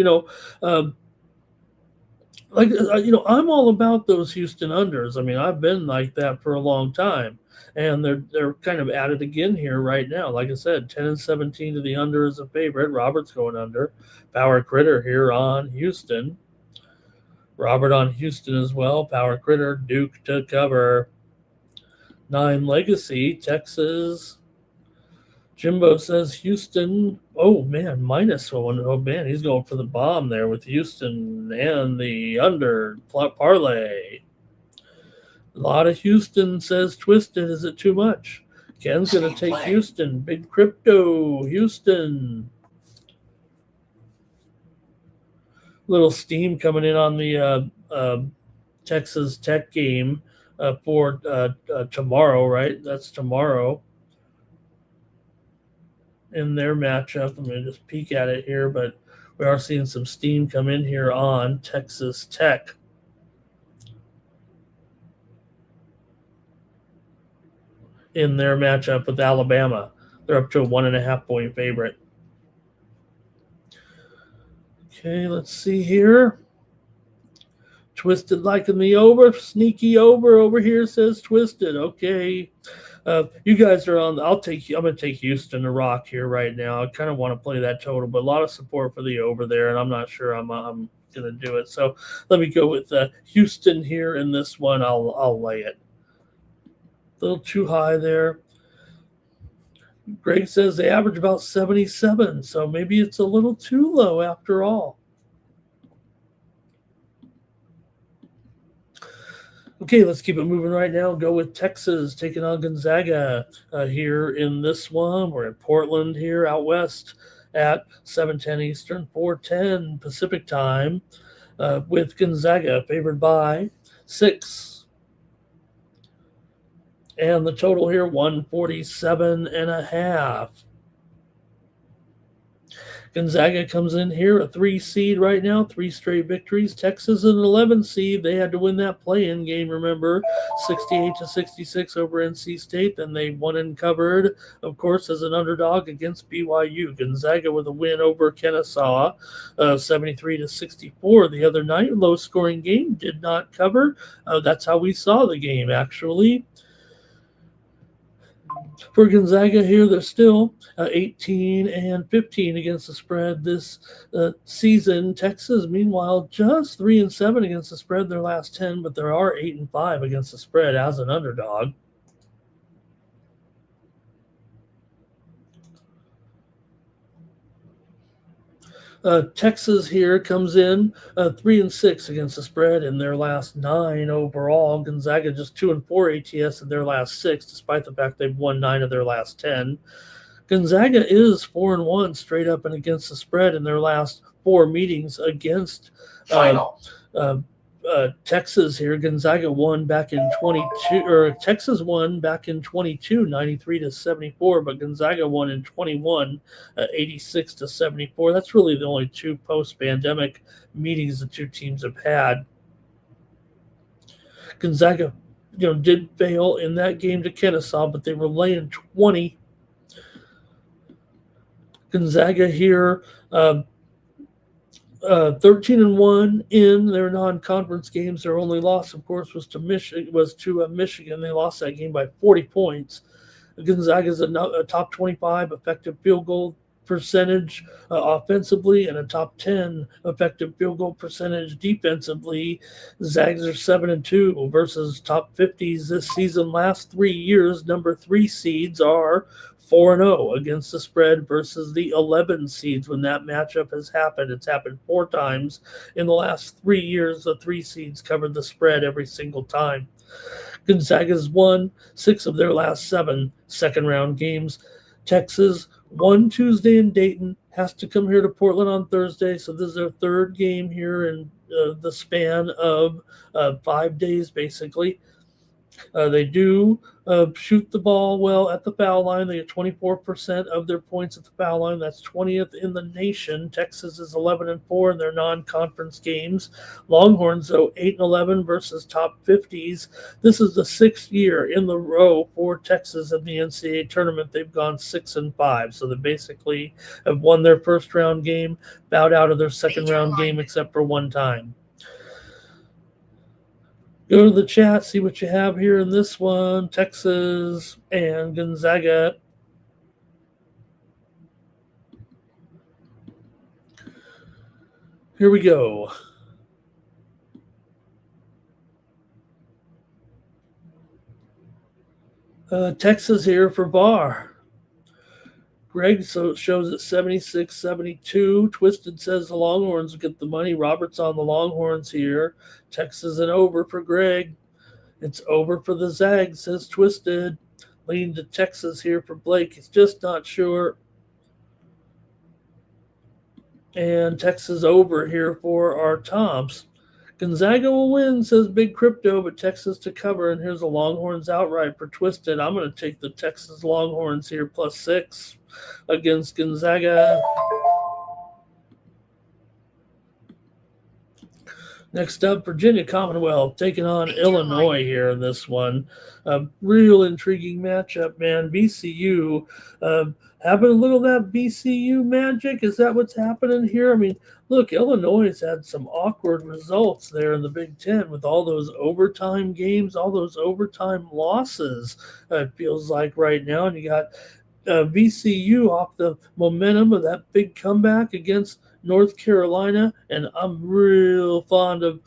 all about those Houston unders. I mean, I've been like that for a long time. And they're kind of at it again here right now. Like I said, 10-17 to the under is a favorite. Robert's going under. Power Critter here on Houston. Robert on Houston as well. Power Critter, Duke to cover. 9 Legacy, Texas. Jimbo says Houston. Oh, man, -1. Oh, man, he's going for the bomb there with Houston and the under parlay. A lot of Houston, says Twisted. Is it too much? Ken's going to take Houston. Big crypto, Houston. Little steam coming in on the Texas Tech game for tomorrow, right? That's tomorrow in their matchup. I'm going to just peek at it here, but we are seeing some steam come in here on Texas Tech. In their matchup with Alabama. They're up to a 1.5-point favorite. Okay, let's see here. Twisted liking the over. Sneaky over here, says Twisted. Okay. You guys are on. I'm going to take Houston to rock here right now. I kind of want to play that total, but a lot of support for the over there, and I'm not sure I'm going to do it. So let me go with Houston here in this one. I'll lay it. A little too high there. Greg says they average about 77, so maybe it's a little too low after all. Okay, let's keep it moving right now. Go with Texas taking on Gonzaga here in this one. We're in Portland here out west at 7:10 Eastern, 4:10 Pacific time with Gonzaga favored by 6. And the total here, 147.5. Gonzaga comes in here, a 3 seed right now, 3 straight victories. Texas an 11 seed. They had to win that play-in game, remember, 68-66 over NC State. Then they won and covered, of course, as an underdog against BYU. Gonzaga with a win over Kennesaw, 73-64 the other night. Low-scoring game, did not cover. That's how we saw the game, actually. For Gonzaga here, they're still 18-15 against the spread this season. Texas, meanwhile, just 3-7 against the spread their last 10, but there are 8-5 against the spread as an underdog. Texas here comes in 3-6 against the spread in their last 9 overall. Gonzaga just 2-4 ATS in their last 6, despite the fact they've won 9 of their last 10. Gonzaga is 4-1 straight up and against the spread in their last 4 meetings against Final. Texas here. Gonzaga won back in 22, or Texas won back in 22, 93-74, but Gonzaga won in 21, 86-74. That's really the only 2 post-pandemic meetings the 2 teams have had. Gonzaga, did fail in that game to Kennesaw, but they were laying 20. Gonzaga here, 13-1 in their non-conference games. Their only loss, of course, was to Michigan. They lost that game by 40 points. Gonzaga is a top 25 effective field goal percentage offensively and a top 10 effective field goal percentage defensively. Zags are 7-2 versus top 50s this season. Last 3 years, number 3 seeds are 4-0 against the spread versus the 11 seeds when that matchup has happened. It's happened 4 times in the last 3 years. The 3 seeds covered the spread every single time. Gonzaga's won 6 of their last 7 second-round games. Texas won Tuesday in Dayton, has to come here to Portland on Thursday, so this is their 3rd game here in the span of 5 days, basically. They do shoot the ball well at the foul line. They get 24% of their points at the foul line. That's 20th in the nation. Texas is 11-4 in their non-conference games. Longhorns, though, 8-11 versus top 50s. This is the 6th year in the row for Texas in the NCAA tournament. They've gone 6-5, so they basically have won their first-round game, bowed out of their second-round game except for one time. Go to the chat, see what you have here in this one. Texas and Gonzaga. Here we go. Texas here for Barr. Greg shows it 76-72. Twisted says the Longhorns will get the money. Robert's on the Longhorns here. Texas and over for Greg. It's over for the Zags, says Twisted. Leaning to Texas here for Blake. He's just not sure. And Texas over here for our Toms. Gonzaga will win, says Big Crypto, but Texas to cover. And here's the Longhorns outright for Twisted. I'm going to take the Texas Longhorns here +6 against Gonzaga. Next up, Virginia Commonwealth taking on Illinois here in this one. Real intriguing matchup, man. VCU having a little of that VCU magic. Is that what's happening here? I mean, look, Illinois has had some awkward results there in the Big Ten with all those overtime games, all those overtime losses, it feels like right now. And you got VCU off the momentum of that big comeback against North Carolina, and I'm real fond of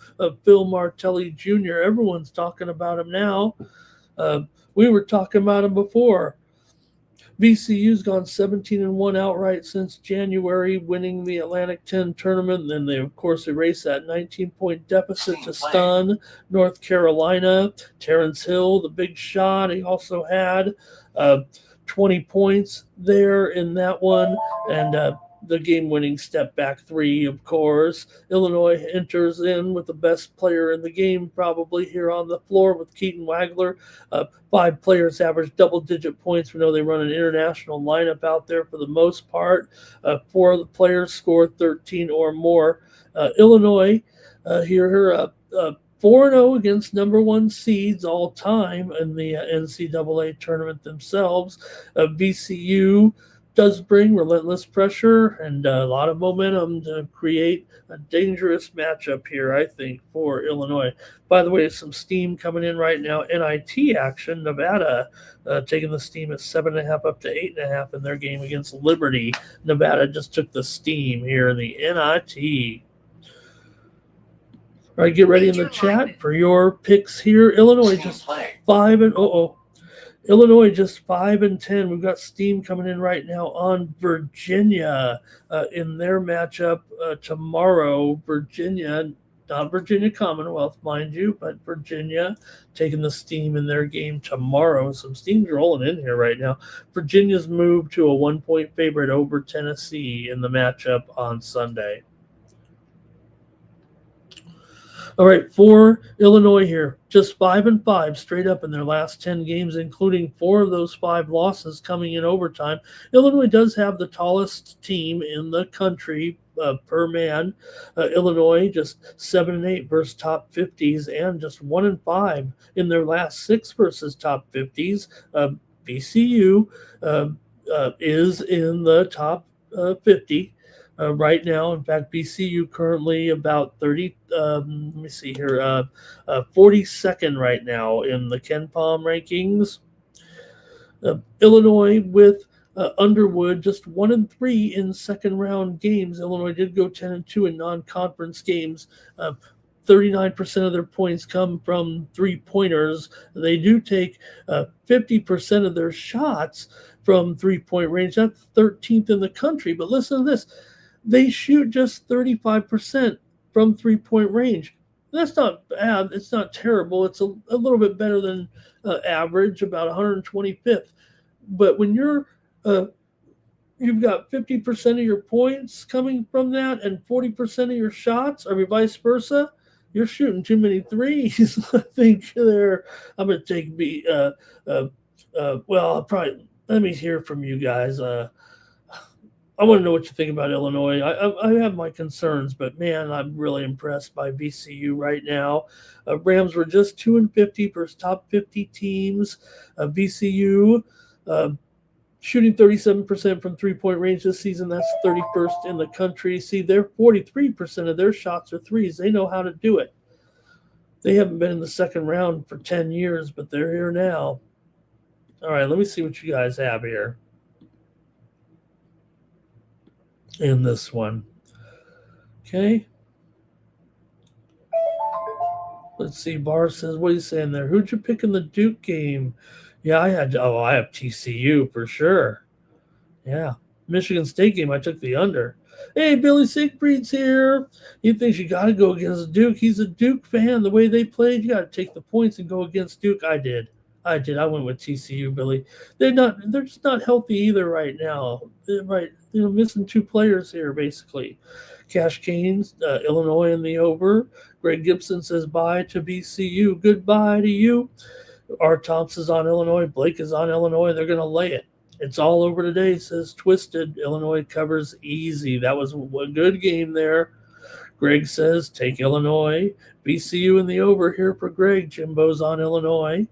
Phil Martelli Jr. Everyone's talking about him now. We were talking about him before. VCU's gone 17-1 outright since January, winning the Atlantic 10 tournament. And then they, of course, erased that 19-point deficit to stun North Carolina. Terrence Hill, the big shot, he also had 20 points there in that one. And the game-winning step-back 3, of course. Illinois enters in with the best player in the game probably here on the floor with Keaton Wagler. 5 players average double-digit points. We know they run an international lineup out there for the most part. 4 of the players score 13 or more. Illinois here 4-0 against number 1 seeds all time in the NCAA tournament themselves. VCU does bring relentless pressure and a lot of momentum to create a dangerous matchup here, I think, for Illinois. By the way, some steam coming in right now. NIT action. Nevada taking the steam at 7.5 up to 8.5 in their game against Liberty. Nevada just took the steam here in the NIT. All right, get ready in the chat for your picks here. Illinois just 5-0. Illinois just 5-10. We've got steam coming in right now on Virginia in their matchup tomorrow. Virginia not Virginia Commonwealth, mind you, but Virginia taking the steam in their game tomorrow. Some steam's rolling in here right now. Virginia's moved to a 1-point favorite over Tennessee in the matchup on Sunday. All right, for Illinois here, just 5-5 straight up in their last 10 games, including 4 of those 5 losses coming in overtime. Illinois does have the tallest team in the country per man. Illinois just 7-8 versus top 50s, and just 1-5 in their last 6 versus top 50s. BCU is in the top 50. Right now. In fact, BCU currently about 30, let me see here, 42nd right now in the KenPom rankings. Illinois with Underwood just 1-3 in second round games. Illinois did go 10-2 in non-conference games. 39% of their points come from 3-pointers. They do take 50% of their shots from 3-point range. That's 13th in the country. But listen to this. They shoot just 35% from 3-point range. That's not bad. It's not terrible. It's a little bit better than average, about 125th. But when you've got 50% of your points coming from that and 40% of your shots, or vice versa, you're shooting too many threes. I think there. I'm going to take well, I'll probably let me hear from you guys. I want to know what you think about Illinois. I have my concerns, but man, I'm really impressed by BCU right now. Rams were just 2-50 versus top 50 teams. BCU shooting 37% from 3-point range this season. That's 31st in the country. See, they're 43% of their shots are threes. They know how to do it. They haven't been in the second round for 10 years, but they're here now. All right, let me see what you guys have here in this one. Okay. Let's see. Barr says, what are you saying there? Who'd you pick in the Duke game? Yeah, I have TCU for sure. Yeah. Michigan State game, I took the under. Hey, Billy Siegfried's here. He thinks you got to go against Duke. He's a Duke fan. The way they played, you got to take the points and go against Duke. I did. I went with TCU, Billy. They're just not healthy either right now. They're missing 2 players here, basically. Cash Canes, Illinois in the over. Greg Gibson says bye to BCU. Goodbye to you. R. Thompson's on Illinois. Blake is on Illinois. They're going to lay it. It's all over today, says Twisted. Illinois covers easy. That was a good game there. Greg says take Illinois. BCU in the over here for Greg. Jimbo's on Illinois.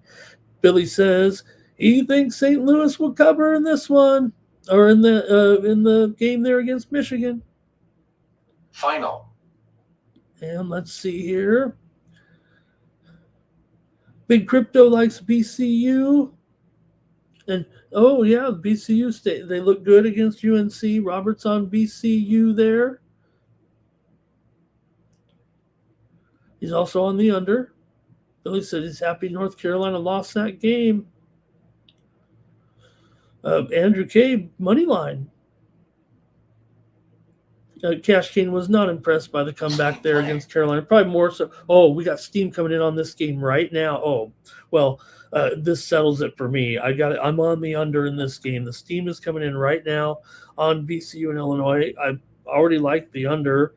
Billy says he thinks St. Louis will cover in this one, or in the game there against Michigan. Final. And let's see here. Big Crypto likes BCU. And oh yeah, BCU state, they look good against UNC. Robert's on BCU there. He's also on the under. Billy said he's happy North Carolina lost that game. Andrew K. Moneyline. Cash King was not impressed by the comeback there against Carolina. Probably more so. Oh, we got steam coming in on this game right now. Oh, well, this settles it for me. I'm on the under in this game. The steam is coming in right now on BCU and Illinois. I already like the under.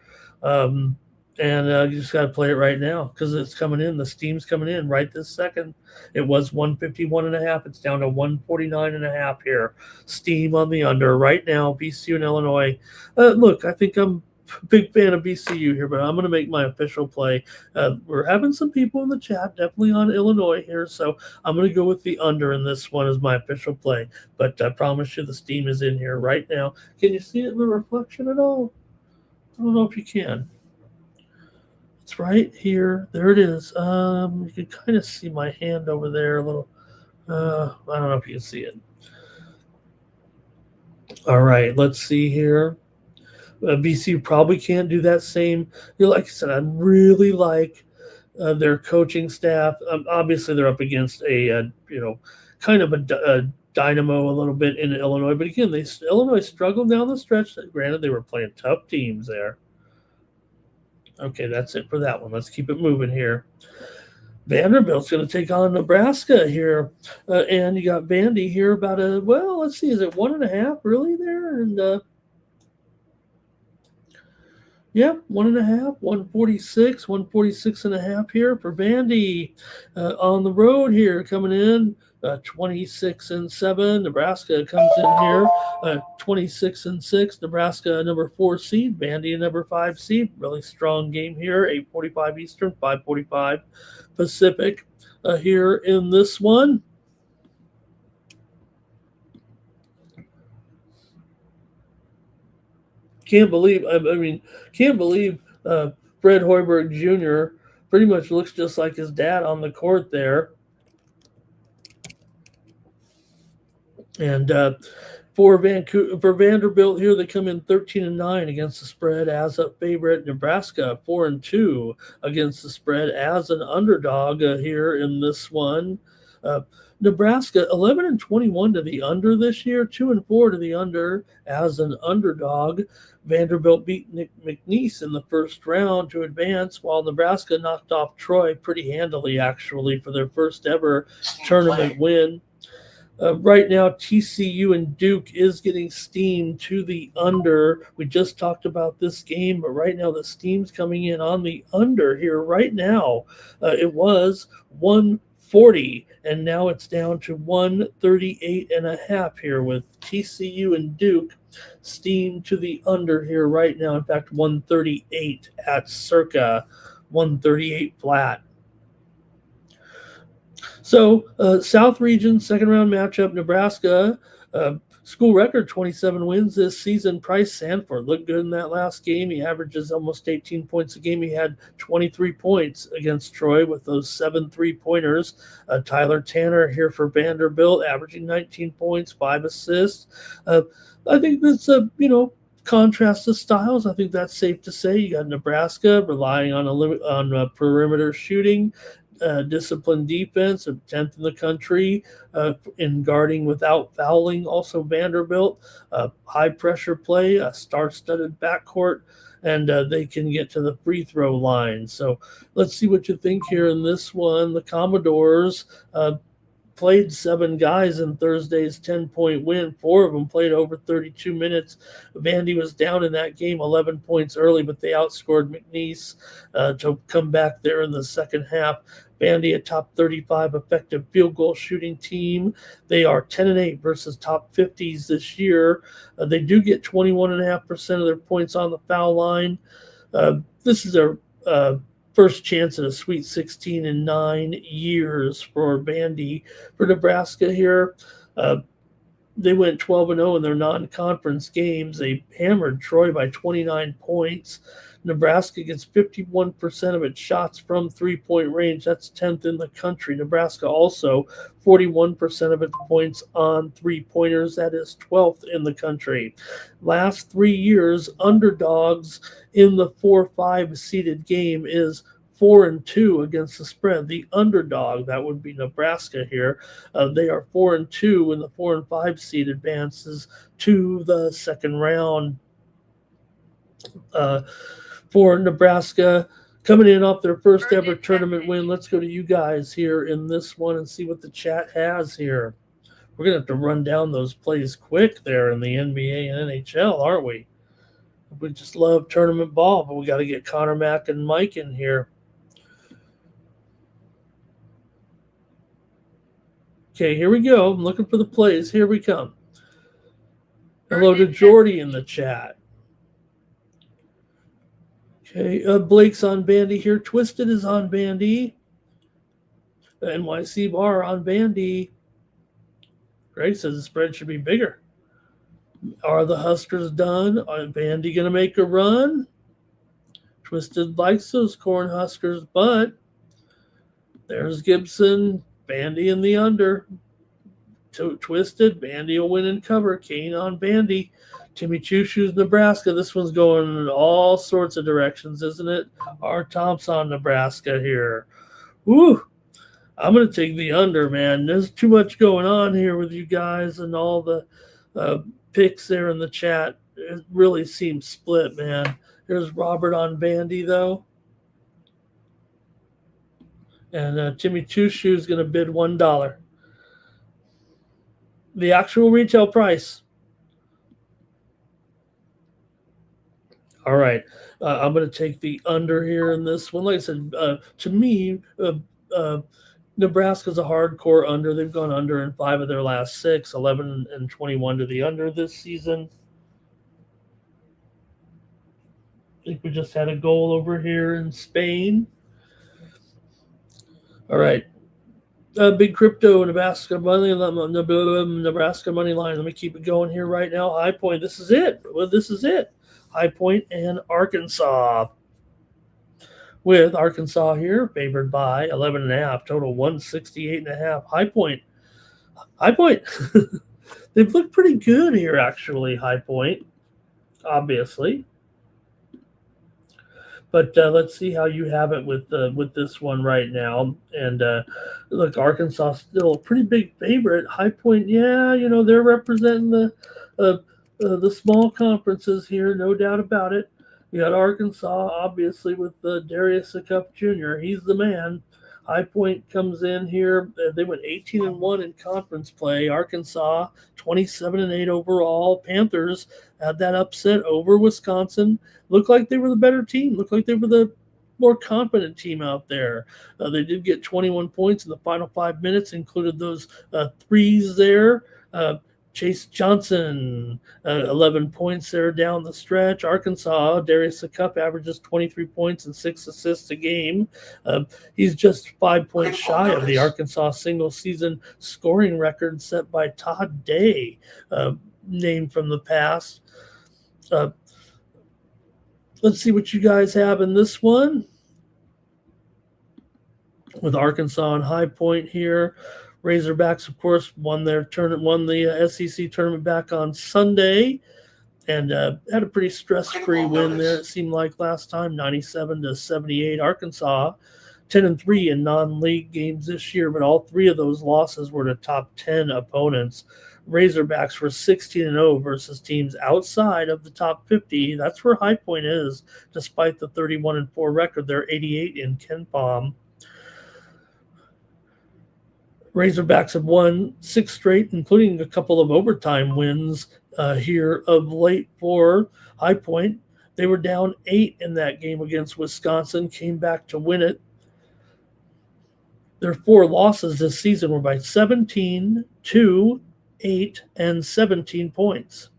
And you just got to play it right now because it's coming in. The steam's coming in right this second. It was 151.5. It's down to 149.5 here. Steam on the under right now. BCU and Illinois. Look, I think I'm a big fan of BCU here, but I'm going to make my official play. We're having some people in the chat definitely on Illinois here, so I'm going to go with the under in this one as my official play. But I promise you the steam is in here right now. Can you see it in the reflection at all? I don't know if you can. It's right here. There it is. You can kind of see my hand over there a little. I don't know if you can see it. All right, let's see here. BCU probably can't do that same. Like I said, I really like their coaching staff. Obviously, they're up against a kind of a dynamo a little bit in Illinois. But again, Illinois struggled down the stretch. Granted, they were playing tough teams there. Okay, that's it for that one. Let's keep it moving here. Vanderbilt's going to take on Nebraska here. And you got Vandy here about let's see, is it 1.5 really there? And yeah, 1.5, 146.5 here for Vandy. On the road here, coming in 26-7. Nebraska comes in here 26-6. Nebraska number 4 seed, Vandy number 5 seed. Really strong game here. 8:45 Eastern, 5:45 Pacific here in this one. Can't believe Fred Hoiberg Jr. pretty much looks just like his dad on the court there. And for Vanderbilt here, they come in 13-9 against the spread as a favorite. Nebraska 4-2 against the spread as an underdog here in this one. Nebraska 11-21 to the under this year, 2-4 to the under as an underdog. Vanderbilt beat Nick McNeese in the first round to advance, while Nebraska knocked off Troy pretty handily, actually, for their first ever tournament win. Right now, TCU and Duke is getting steam to the under. We just talked about this game, but right now the steam's coming in on the under here. Right now, it was 140, and now it's down to 138.5 here with TCU and Duke steam to the under here right now. In fact, 138 at circa 138 flat. So, South Region, second round matchup, Nebraska, school record 27 wins this season. Price Sanford looked good in that last game. He averages almost 18 points a game. He had 23 points against Troy with those 7 3-pointers. Tyler Tanner here for Vanderbilt, averaging 19 points, 5 assists. I think that's contrast of styles. I think that's safe to say. You got Nebraska relying on perimeter shooting. Disciplined defense, 10th in the country in guarding without fouling. Also Vanderbilt, high pressure play, a star-studded backcourt, and they can get to the free throw line. So let's see what you think here in this one. The Commodores played 7 guys in Thursday's 10-point win. 4 of them played over 32 minutes. Vandy was down in that game 11 points early, but they outscored McNeese to come back there in the second half. Vandy, a top 35 effective field goal shooting team. They are 10-8 versus top 50s this year. They do get 21.5% of their points on the foul line. This is their first chance at a Sweet 16 in 9 years for Vandy. For Nebraska here, they went 12-0 in their non-conference games. They hammered Troy by 29 points. Nebraska gets 51% of its shots from three-point range. That's 10th in the country. Nebraska also 41% of its points on three-pointers. That is 12th in the country. Last 3 years, underdogs in the 4-5 seeded game is 4-2 against the spread. The underdog, that would be Nebraska here, they are 4-2 in the 4 and 5 seed advances to the second round. For Nebraska, coming in off their first ever tournament win. Let's go to you guys here in this one and see what the chat has here. We're going to have to run down those plays quick there in the NBA and NHL, aren't we? We just love tournament ball, but we got to get Connor Mack and Mike in here. Okay, here we go. I'm looking for the plays. Here we come. Hello to Jordy in the chat. Okay, Blake's on Bandy here. Twisted is on Bandy. NYC Bar on Bandy. Greg says the spread should be bigger. Are the Huskers done? Are Bandy going to make a run? Twisted likes those Corn Huskers, but there's Gibson. Bandy in the under. Twisted. Bandy will win and cover. Kane on Bandy. Timmy Choo-Choo's Nebraska. This one's going in all sorts of directions, isn't it? R. Thompson, Nebraska here. Woo! I'm going to take the under, man. There's too much going on here with you guys and all the picks there in the chat. It really seems split, man. There's Robert on Bandy, though. And Jimmy Two Shoe is going to bid $1. The actual retail price. All right. I'm going to take the under here in this one. Like I said, to me, Nebraska's a hardcore under. They've gone under in 5 of their last 6, 11 and 21 to the under this season. I think we just had a goal over here in Spain. All right. Big crypto, Nebraska money line. Let me keep it going here right now. High Point. This is it. Well, this is it. High Point and Arkansas. With Arkansas here favored by 11.5, total 168.5. High Point. They've looked pretty good here, actually. High Point, obviously. But let's see how you have it with this one right now. And look, Arkansas still a pretty big favorite. High Point, yeah, they're representing the small conferences here, no doubt about it. You got Arkansas, obviously, with Darius Cup Jr. He's the man. High Point comes in here. They went 18-1 in conference play. Arkansas 27-8 overall. Panthers had that upset over Wisconsin. Looked like they were the better team. Looked like they were the more confident team out there. They did get 21 points in the final 5 minutes, included those threes there. Chase Johnson, 11 points there down the stretch. Arkansas, Darius Cup averages 23 points and 6 assists a game. He's just 5 points shy of the Arkansas single-season scoring record set by Todd Day, named from the past. Let's see what you guys have in this one. With Arkansas and High Point here. Razorbacks, of course, won the SEC tournament back on Sunday, and had a pretty stress-free win there. It seemed like last time, 97-78. Arkansas, 10-3 in non-league games this year, but all 3 of those losses were to top 10 opponents. Razorbacks were 16-0 versus teams outside of the top 50. That's where High Point is, despite the 31-4 record. They're 88 in KenPom. Razorbacks have won 6 straight, including a couple of overtime wins here of late for High Point. They were down 8 in that game against Wisconsin, came back to win it. Their 4 losses this season were by 17, 2, 8, and 17 points.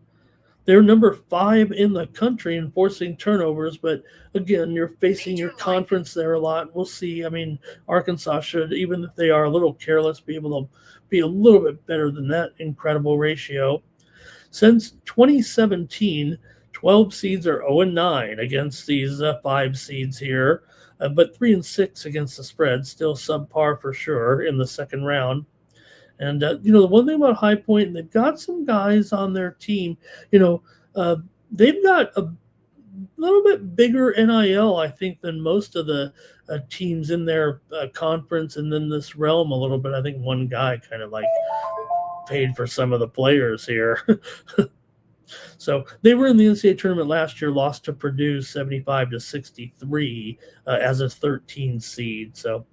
They're number 5 in the country in forcing turnovers, but again, you're facing your conference there a lot. We'll see. I mean, Arkansas should, even if they are a little careless, be able to be a little bit better than that incredible ratio. Since 2017, 12 seeds are 0-9 against these 5 seeds here, but 3-6 against the spread, still subpar for sure in the second round. And, the one thing about High Point, they've got some guys on their team, they've got a little bit bigger NIL, I think, than most of the teams in their conference and in this realm a little bit. I think one guy kind of like paid for some of the players here. So they were in the NCAA tournament last year, lost to Purdue 75-63 as a 13 seed. So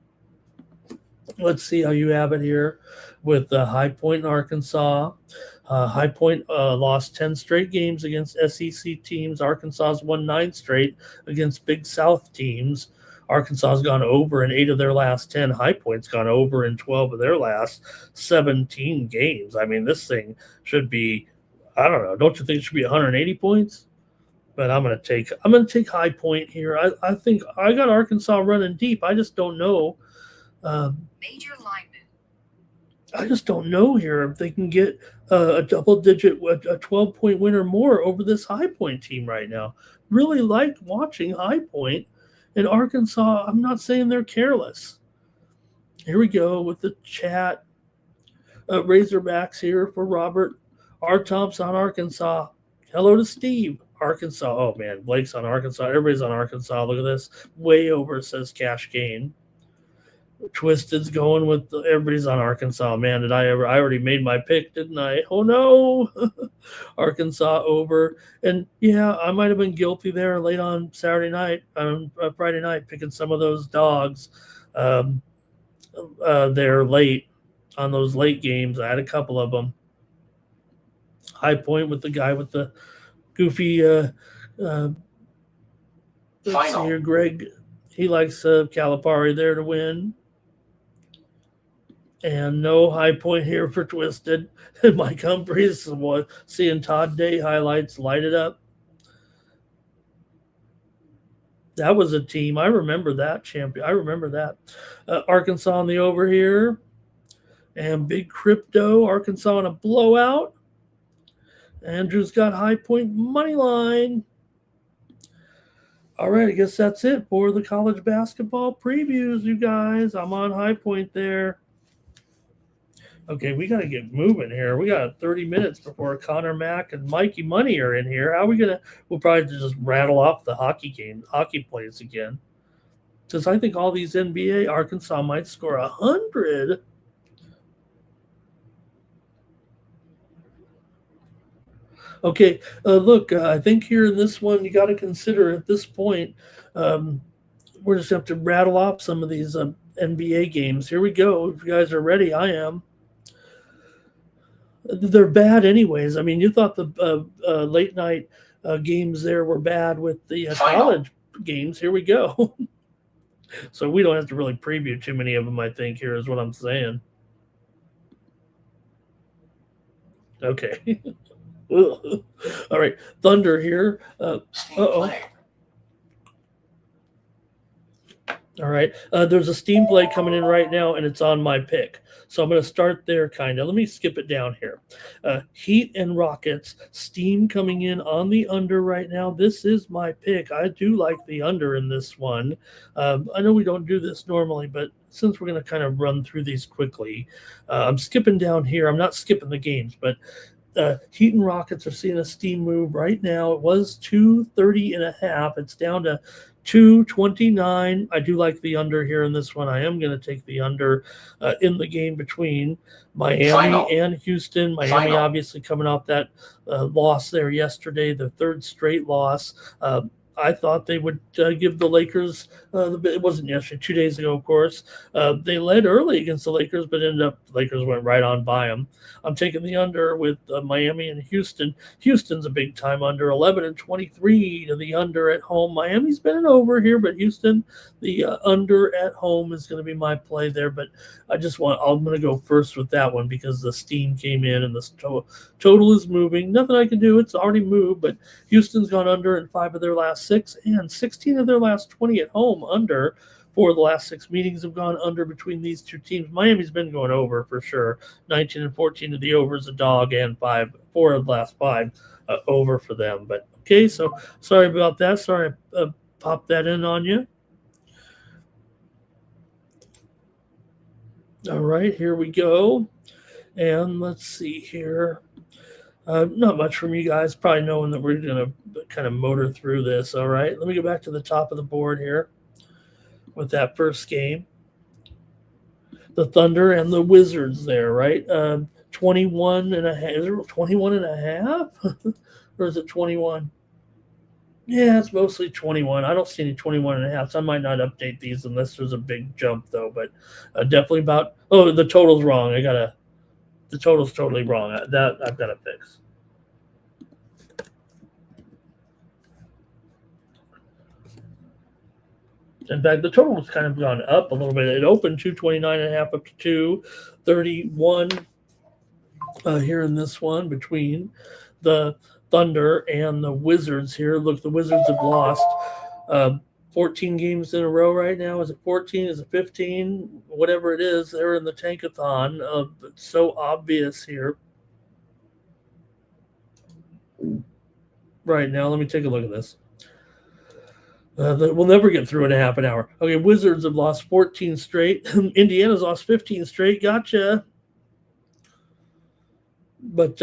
let's see how you have it here with High Point in Arkansas. High Point lost 10 straight games against SEC teams. Arkansas's won 9 straight against Big South teams. Arkansas's gone over in 8 of their last 10. High Point's gone over in 12 of their last 17 games. I mean, this thing should be, I don't know, don't you think it should be 180 points? But I'm gonna take High Point here. I think I got Arkansas running deep. I just don't know. Major lineman. I just don't know here if they can get a double-digit, a 12-point win or more over this High Point team right now. Really like watching High Point. And Arkansas, I'm not saying they're careless. Here we go with the chat. Razorbacks here for Robert. R. Thompson on Arkansas. Hello to Steve. Arkansas. Oh, man. Blake's on Arkansas. Everybody's on Arkansas. Look at this. Way over, says Cash Gain. Twisted's going with everybody's on Arkansas. Man, I already made my pick, didn't I? Oh, no. Arkansas over. And, yeah, I might have been guilty there late on Friday night, picking some of those dogs. there late on those late games. I had a couple of them. High Point with the guy with the goofy. Let's see Final. here, Greg. He likes Calipari there to win. And no High Point here for Twisted. Mike Humphreys seeing Todd Day highlights light it up. That was a team. I remember that champion. I remember that. Arkansas on the over here. And Big Crypto. Arkansas on a blowout. Andrew's got High Point money line. All right, I guess that's it for the college basketball previews, you guys. I'm on High Point there. Okay, we got to get moving here. We got 30 minutes before Connor Mack and Mikey Money are in here. How are we going to – we'll probably just rattle off the hockey plays again. Because I think all these NBA, Arkansas might score 100. Okay, look, I think here in this one, you got to consider at this point, we're just going to have to rattle off some of these NBA games. Here we go. If you guys are ready, I am. They're bad anyways. I mean, you thought the late night games there were bad with the college games. Here we go. So we don't have to really preview too many of them, I think, here is what I'm saying. Okay. All right. Thunder here. Uh-oh. All right. There's a steam play coming in right now, and it's on my pick. So I'm going to start there kind of. Let me skip it down here. Heat and Rockets, steam coming in on the under right now. This is my pick. I do like the under in this one. I know we don't do this normally, but since we're going to kind of run through these quickly, I'm skipping down here. I'm not skipping the games, but Heat and Rockets are seeing a steam move right now. It was 230.5. It's down to 229. I do like the under here in this one. I am going to take the under in the game between Miami and Houston. Miami obviously coming off that loss there yesterday, the third straight loss. I thought they would give the Lakers it wasn't yesterday, 2 days ago, of course. They led early against the Lakers, but ended up Lakers went right on by them. I'm taking the under with Miami and Houston. Houston's a big time under, 11-23 to the under at home. Miami's been an over here, but Houston, the under at home is going to be my play there. But I'm going to go first with that one because the steam came in and the total is moving. Nothing I can do. It's already moved, but Houston's gone under in 5 of their last 6 and 16 of their last 20 at home under. 4 of the last 6 meetings have gone under between these two teams. Miami's been going over for sure. 19-14 of the overs a dog, and 4 of the last 5 over for them. But okay, so sorry about that. Sorry I popped that in on you. All right, here we go. And let's see here. Not much from you guys, probably knowing that we're going to kind of motor through this. All right, let me go back to the top of the board here with that first game. The Thunder and the Wizards there, right? 21 and a half. Is it 21 and a half? Or is it 21? Yeah, it's mostly 21. I don't see any 21 and a half, so I might not update these unless there's a big jump, though. But definitely about – oh, the total's wrong. The total's totally wrong. That I've got to fix. In fact, the total has kind of gone up a little bit. It opened 229.5 up to 231 here in this one between the Thunder and the Wizards here. Look, the Wizards have lost 14 games in a row right now. Is it 14? Is it 15? Whatever it is, they're in the tankathon. It's so obvious here. Right now, let me take a look at this. We'll never get through in a half an hour. Okay, Wizards have lost 14 straight. Indiana's lost 15 straight. Gotcha. But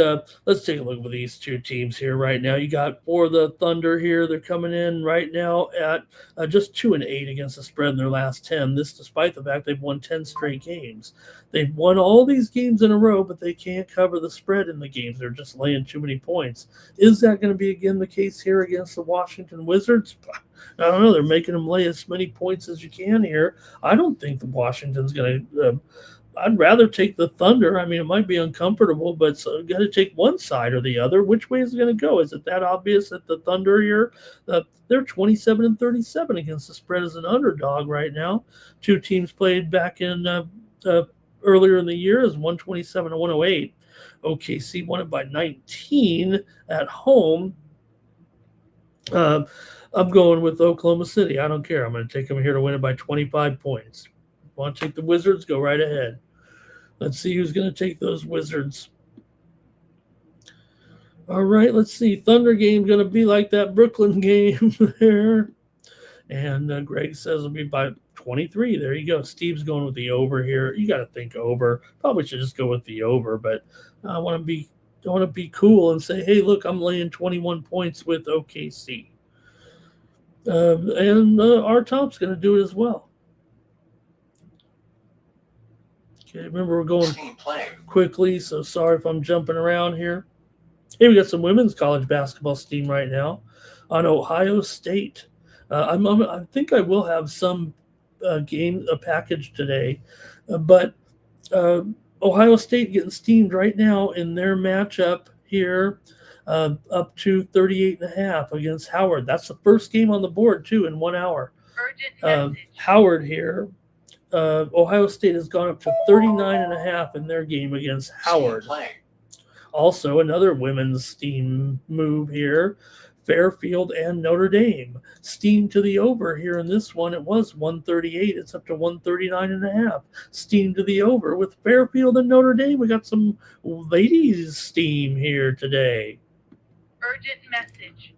let's take a look at these two teams here right now. You got for the Thunder here. They're coming in right now at just 2-8 against the spread in their last 10. This despite the fact they've won 10 straight games. They've won all these games in a row, but they can't cover the spread in the games. They're just laying too many points. Is that going to be again the case here against the Washington Wizards? I don't know. They're making them lay as many points as you can here. I don't think the Washington's going to. I'd rather take the Thunder. I mean, it might be uncomfortable, but got to take one side or the other. Which way is it going to go? Is it that obvious that the Thunder here, they're 27-37 against the spread as an underdog right now? Two teams played back in earlier in the year as 127-108. OKC won it by 19 at home. I'm going with Oklahoma City. I don't care. I'm going to take them here to win it by 25 points. Want to take the Wizards? Go right ahead. Let's see who's going to take those Wizards. All right, let's see. Thunder game's going to be like that Brooklyn game there. And Greg says it'll be by 23. There you go. Steve's going with the over here. You got to think over. Probably should just go with the over, but I want to be cool and say, hey, look, I'm laying 21 points with OKC. And our top's going to do it as well. Okay, remember we're going quickly, so sorry if I'm jumping around here. Hey, we got some women's college basketball steam right now on Ohio State. I think I will have some package today, but Ohio State getting steamed right now in their matchup here, up to 38.5 against Howard. That's the first game on the board too in 1 hour. Howard here. Ohio State has gone up to 39.5 in their game against Howard. Also, another women's steam move here. Fairfield and Notre Dame. Steam to the over here in this one. It was 138. It's up to 139.5. Steam to the over with Fairfield and Notre Dame. We got some ladies' steam here today. Urgent message.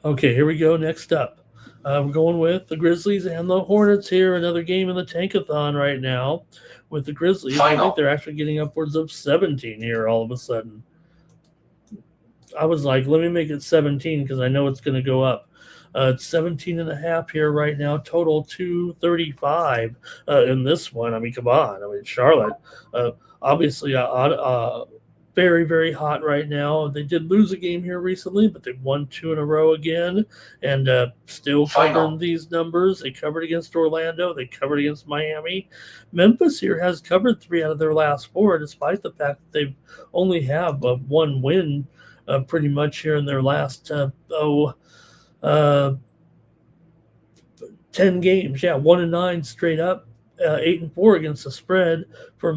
Okay, here we go. Next up. We're going with the Grizzlies and the Hornets here. Another game in the Tankathon right now with the Grizzlies. I think they're actually getting upwards of 17 here all of a sudden. I was like, let me make it 17 because I know it's going to go up. It's 17.5 here right now. Total 235 in this one. I mean, come on. I mean, Charlotte, obviously very, very hot right now. They did lose a game here recently, but they've won 2 in a row again and still covering these numbers. They covered against Orlando. They covered against Miami. Memphis here has covered 3 out of their last 4, despite the fact that they only have one win pretty much here in their last 10 games. Yeah, 1-9 straight up. 8-4 against the spread for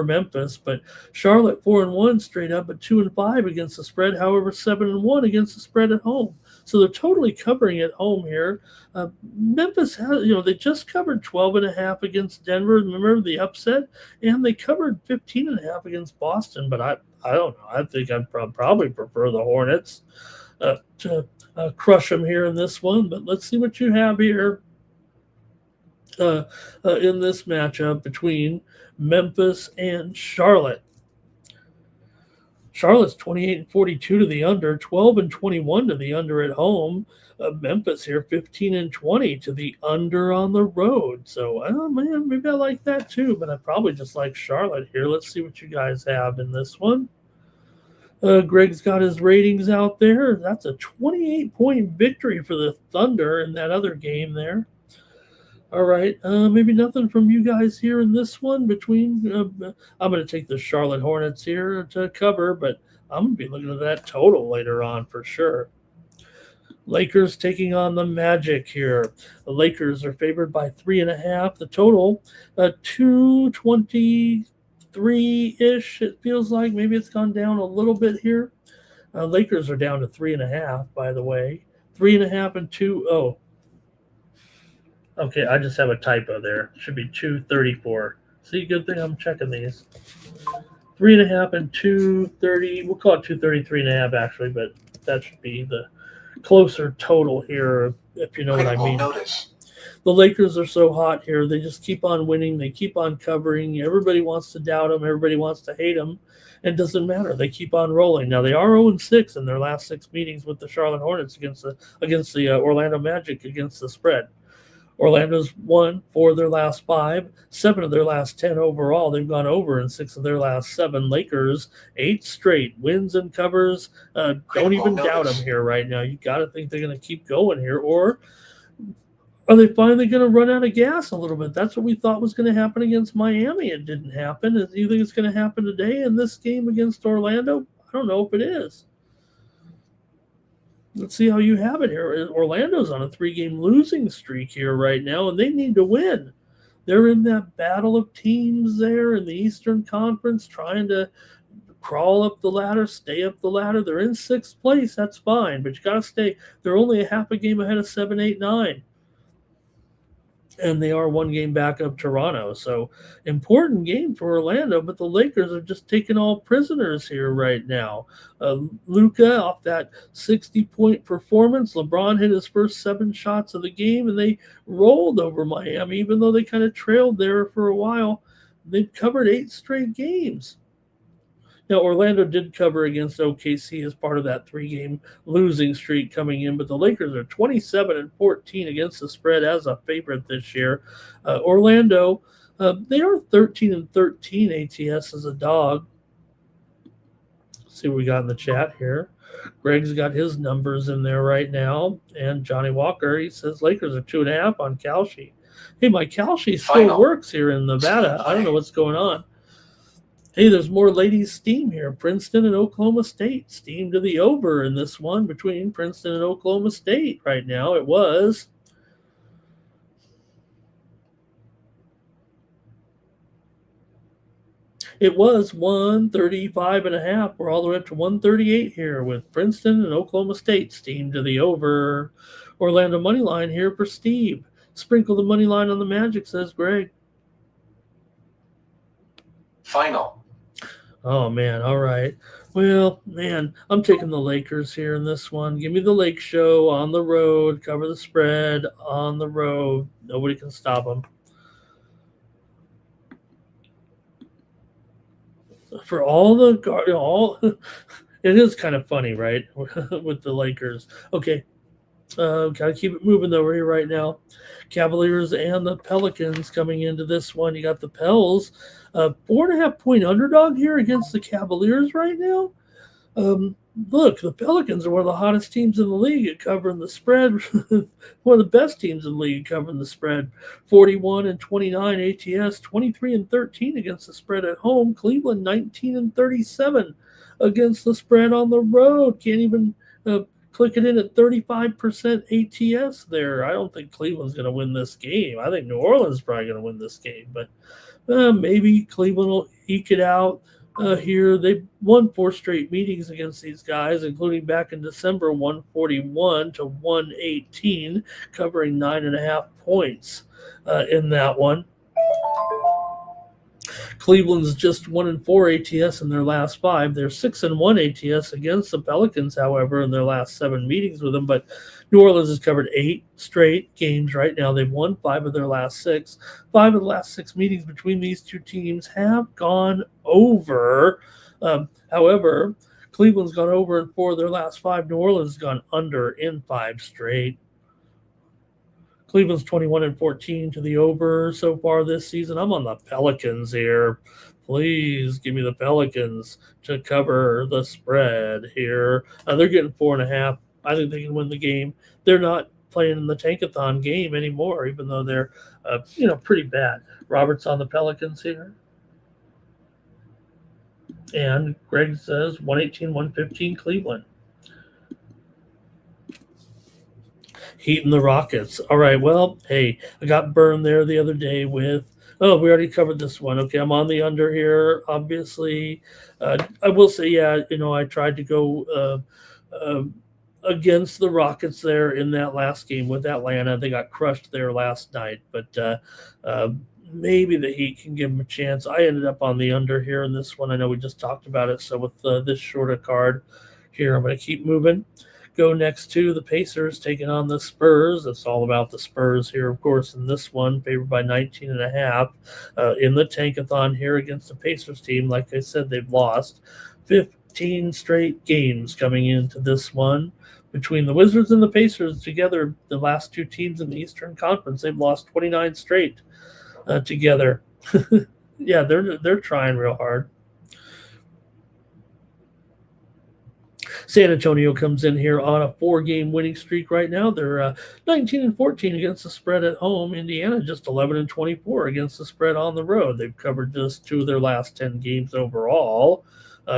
Memphis, but Charlotte 4-1 straight up, but 2-5 against the spread. However, 7-1 against the spread at home. So they're totally covering at home here. Memphis has, they just covered 12.5 against Denver. Remember the upset, and they covered 15.5 against Boston. But I don't know. I think I'd probably prefer the Hornets to crush them here in this one. But let's see what you have here. In this matchup between Memphis and Charlotte. Charlotte's 28-42 to the under, 12-21 to the under at home. Memphis here 15-20 to the under on the road. So, oh man, maybe I like that too, but I probably just like Charlotte here. Let's see what you guys have in this one. Greg's got his ratings out there. That's a 28-point victory for the Thunder in that other game there. All right, maybe nothing from you guys here in this one between I'm going to take the Charlotte Hornets here to cover, but I'm going to be looking at that total later on for sure. Lakers taking on the Magic here. The Lakers are favored by 3.5. The total, 223-ish. It feels like maybe it's gone down a little bit here. Lakers are down to 3.5, by the way. 3.5 and 2. Oh. Okay, I just have a typo there. Should be 234. See, good thing I'm checking these. 3.5 and 230. We'll call it 233.5 actually, but that should be the closer total here, if you know what I mean. Notice. The Lakers are so hot here. They just keep on winning. They keep on covering. Everybody wants to doubt them. Everybody wants to hate them. It doesn't matter. They keep on rolling. Now, they are 0-6 in their last 6 meetings with the Charlotte Hornets against the Orlando Magic against the spread. Orlando's won 4 of their last 5, 7 of their last 10 overall. They've gone over in 6 of their last 7. Lakers, 8 straight wins and covers. Don't even doubt them here right now. You got to think they're going to keep going here. Or are they finally going to run out of gas a little bit? That's what we thought was going to happen against Miami. It didn't happen. Do you think it's going to happen today in this game against Orlando? I don't know if it is. Let's see how you have it here. Orlando's on a 3-game losing streak here right now, and they need to win. They're in that battle of teams there in the Eastern Conference, trying to crawl up the ladder, stay up the ladder. They're in 6th place. That's fine, but you got to stay. They're only a half a game ahead of 7, 8, 9. And they are 1 game back of Toronto. So important game for Orlando, but the Lakers are just taking all prisoners here right now. Luka off that 60-point performance. LeBron hit his first 7 shots of the game, and they rolled over Miami, even though they kind of trailed there for a while. They've covered 8 straight games. Now, Orlando did cover against OKC as part of that 3-game losing streak coming in, but the Lakers are 27-14 against the spread as a favorite this year. Orlando, they are 13-13 ATS as a dog. Let's see what we got in the chat here. Greg's got his numbers in there right now, and Johnny Walker, he says Lakers are 2.5 on Kalshi. Hey, my Kalshi still works here in Nevada. I don't know what's going on. Hey, there's more ladies' steam here. Princeton and Oklahoma State. Steam to the over in this one between Princeton and Oklahoma State right now. It was 135.5. We're all the way up to 138 here with Princeton and Oklahoma State. Steam to the over. Orlando money line here for Steve. Sprinkle the money line on the Magic, says Greg. Final. Oh, man. All right. Well, man, I'm taking the Lakers here in this one. Give me the Lake Show on the road. Cover the spread on the road. Nobody can stop them. For all the it is kind of funny, right? With the Lakers. Okay. Gotta keep it moving though here right now. Cavaliers and the Pelicans coming into this one. You got the Pels, 4.5-point underdog here against the Cavaliers right now. Look, the Pelicans are one of the hottest teams in the league at covering the spread. One of the best teams in the league at covering the spread. 41-29 ATS, 23-13 against the spread at home. Cleveland 19-37 against the spread on the road. Can't even click it in at 35% ATS there. I don't think Cleveland's going to win this game. I think New Orleans is probably going to win this game, but maybe Cleveland will eke it out here. They've won 4 straight meetings against these guys, including back in December, 141-118, covering 9.5 points in that one. Cleveland's just 1-4 ATS in their last 5. They're 6-1 ATS against the Pelicans, however, in their last 7 meetings with them. But New Orleans has covered 8 straight games right now. They've won 5 of their last 6. 5 of the last 6 meetings between these two teams have gone over. However, Cleveland's gone over in 4 of their last 5. New Orleans has gone under in 5 straight. Cleveland's 21-14 to the over so far this season. I'm on the Pelicans here. Please give me the Pelicans to cover the spread here. They're getting 4.5. I think they can win the game. They're not playing in the tankathon game anymore, even though they're pretty bad. Robert's on the Pelicans here. And Greg says 118-115 Cleveland. Heat and the Rockets. All right, well, hey, I got burned there the other day with we already covered this one. Okay, I'm on the under here, obviously. I will say, I tried to go against the Rockets there in that last game with Atlanta. They got crushed there last night, but maybe the Heat can give them a chance. I ended up on the under here in this one. I know we just talked about it, so with this shorter card here, I'm going to keep moving. Go next to the Pacers taking on the Spurs. It's all about the Spurs here, of course, in this one, favored by 19.5 in the tankathon here against the Pacers team. Like I said, they've lost 15 straight games coming into this one. Between the Wizards and the Pacers together, the last two teams in the Eastern Conference, they've lost 29 straight together. Yeah, they're trying real hard. San Antonio comes in here on a 4-game winning streak right now. They're 19-14 against the spread at home. Indiana just 11-24 against the spread on the road. They've covered just 2 of their last 10 games overall.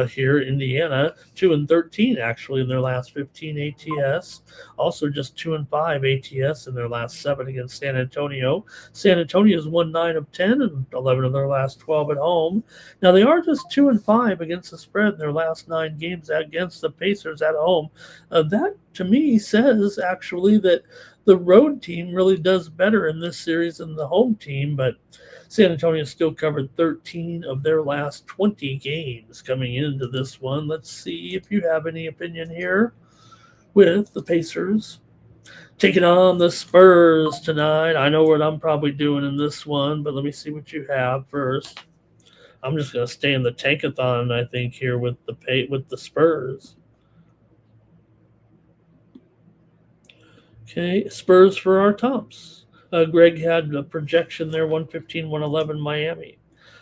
Here, Indiana 2-13 actually in their last 15 ATS. Also, just 2-5 ATS in their last 7 against San Antonio. San Antonio's won 9 of 10 and 11 of their last 12 at home. Now they are just 2-5 against the spread in their last 9 games against the Pacers at home. That to me says actually that the road team really does better in this series than the home team, but San Antonio still covered 13 of their last 20 games coming into this one. Let's see if you have any opinion here with the Pacers taking on the Spurs tonight. I know what I'm probably doing in this one, but let me see what you have first. I'm just going to stay in the tankathon, I think, here with the Spurs. Okay, Spurs for our tops. Greg had a projection there, 115, 111 Miami.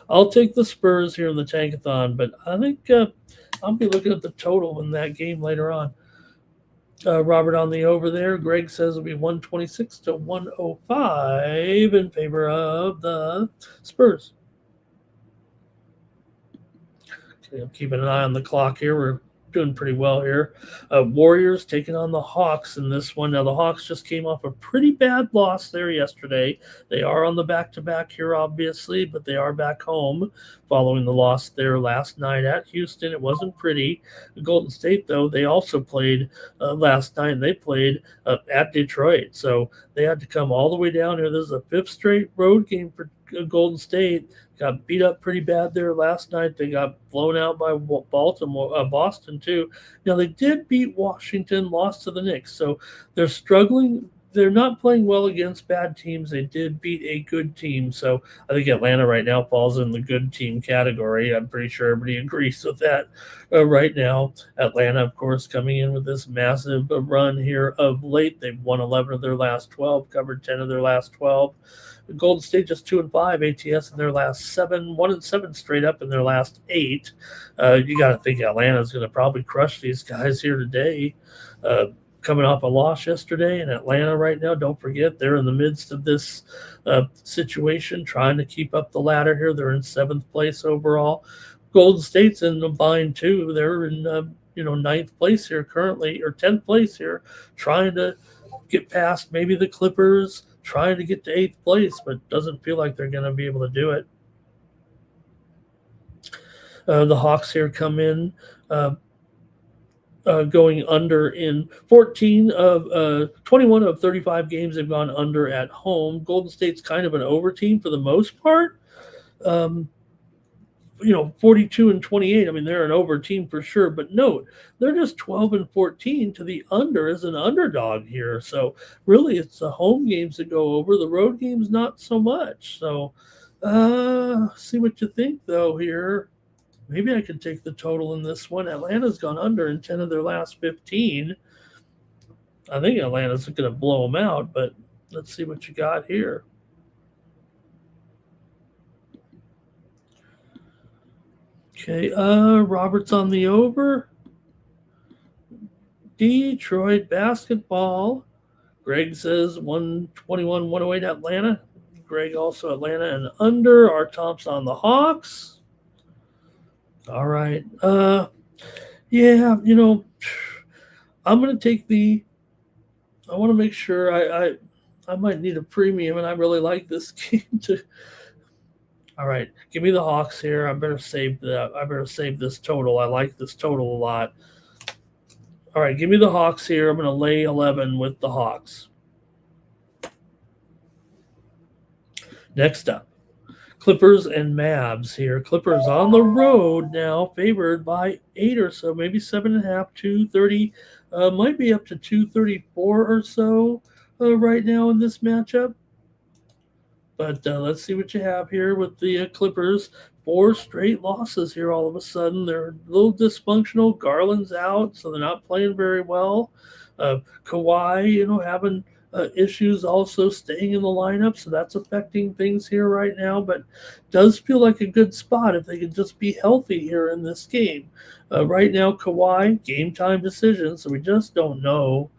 I'll take the Spurs here in the tankathon, but I think I'll be looking at the total in that game later on. Robert on the over there. Greg says it'll be 126-105 in favor of the Spurs. Okay, I'm keeping an eye on the clock here. We're doing pretty well here. Warriors taking on the Hawks in this one. Now, the Hawks just came off a pretty bad loss there yesterday. They are on the back-to-back here, obviously, but they are back home following the loss there last night at Houston. It wasn't pretty. Golden State, though, they also played last night. They played at Detroit, so they had to come all the way down here. This is a 5th straight road game for Golden State. Got beat up pretty bad there last night. They got blown out by Boston, too. Now, they did beat Washington, lost to the Knicks. So they're struggling. They're not playing well against bad teams. They did beat a good team. So I think Atlanta right now falls in the good team category. I'm pretty sure everybody agrees with that right now. Atlanta, of course, coming in with this massive run here of late. They've won 11 of their last 12, covered 10 of their last 12. Golden State just 2-5 ATS in their last 7, 1-7 straight up in their last 8. You got to think Atlanta's going to probably crush these guys here today. Coming off a loss yesterday in Atlanta right now. Don't forget, they're in the midst of this situation, trying to keep up the ladder here. They're in 7th place overall. Golden State's in the bind too. They're in 9th place here currently, or 10th place here, trying to get past maybe the Clippers, trying to get to 8th place, but doesn't feel like they're going to be able to do it. The Hawks here come in going under in 14 of 21 of 35 games. They've gone under at home. Golden State's kind of an over team for the most part. 42-28. I mean, they're an over team for sure. But note, they're just 12-14 to the under as an underdog here. So really, it's the home games that go over. The road games, not so much. So see what you think, though, here. Maybe I could take the total in this one. Atlanta's gone under in 10 of their last 15. I think Atlanta's going to blow them out, but let's see what you got here. Okay, Robert's on the over. Detroit basketball. Greg says 121, 108 Atlanta. Greg also Atlanta and under. Our Tom's on the Hawks. All right. I'm going to take I want to make sure I might need a premium, and I really like this game too. All right, give me the Hawks here. I better save that. I better save this total. I like this total a lot. All right, give me the Hawks here. I'm going to lay 11 with the Hawks. Next up, Clippers and Mavs here. Clippers on the road now, favored by 8 or so, maybe 7.5, 230. Might be up to 234 or so right now in this matchup. But let's see what you have here with the Clippers. 4 straight losses here all of a sudden. They're a little dysfunctional. Garland's out, so they're not playing very well. Kawhi, having issues also staying in the lineup, so that's affecting things here right now, but does feel like a good spot if they could just be healthy here in this game. Right now, Kawhi, game time decision, so we just don't know.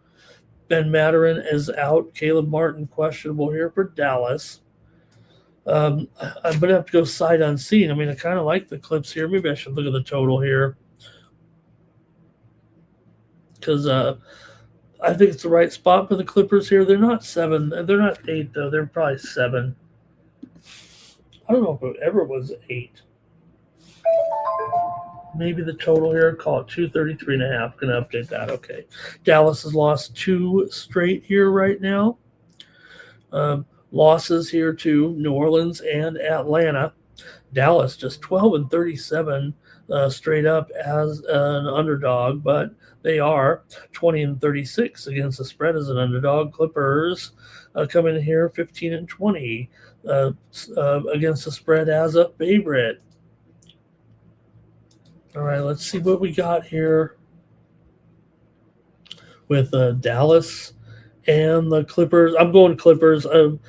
Ben Mathurin is out. Caleb Martin questionable here for Dallas. I'm going to have to go sight unseen. I mean, I kind of like the Clips here. Maybe I should look at the total here because I think it's the right spot for the Clippers here. They're not 7. They're not 8, though. They're probably 7. I don't know if it ever was 8. Maybe the total here, call it 233.5. Going to update that. Okay. Dallas has lost 2 straight here right now. Losses here to New Orleans and Atlanta. Dallas just 12-37 straight up as an underdog, but they are 20-36 against the spread as an underdog. Clippers come in here 15-20 against the spread as a favorite. All right, let's see what we got here with Dallas and the Clippers. I'm going Clippers. I'm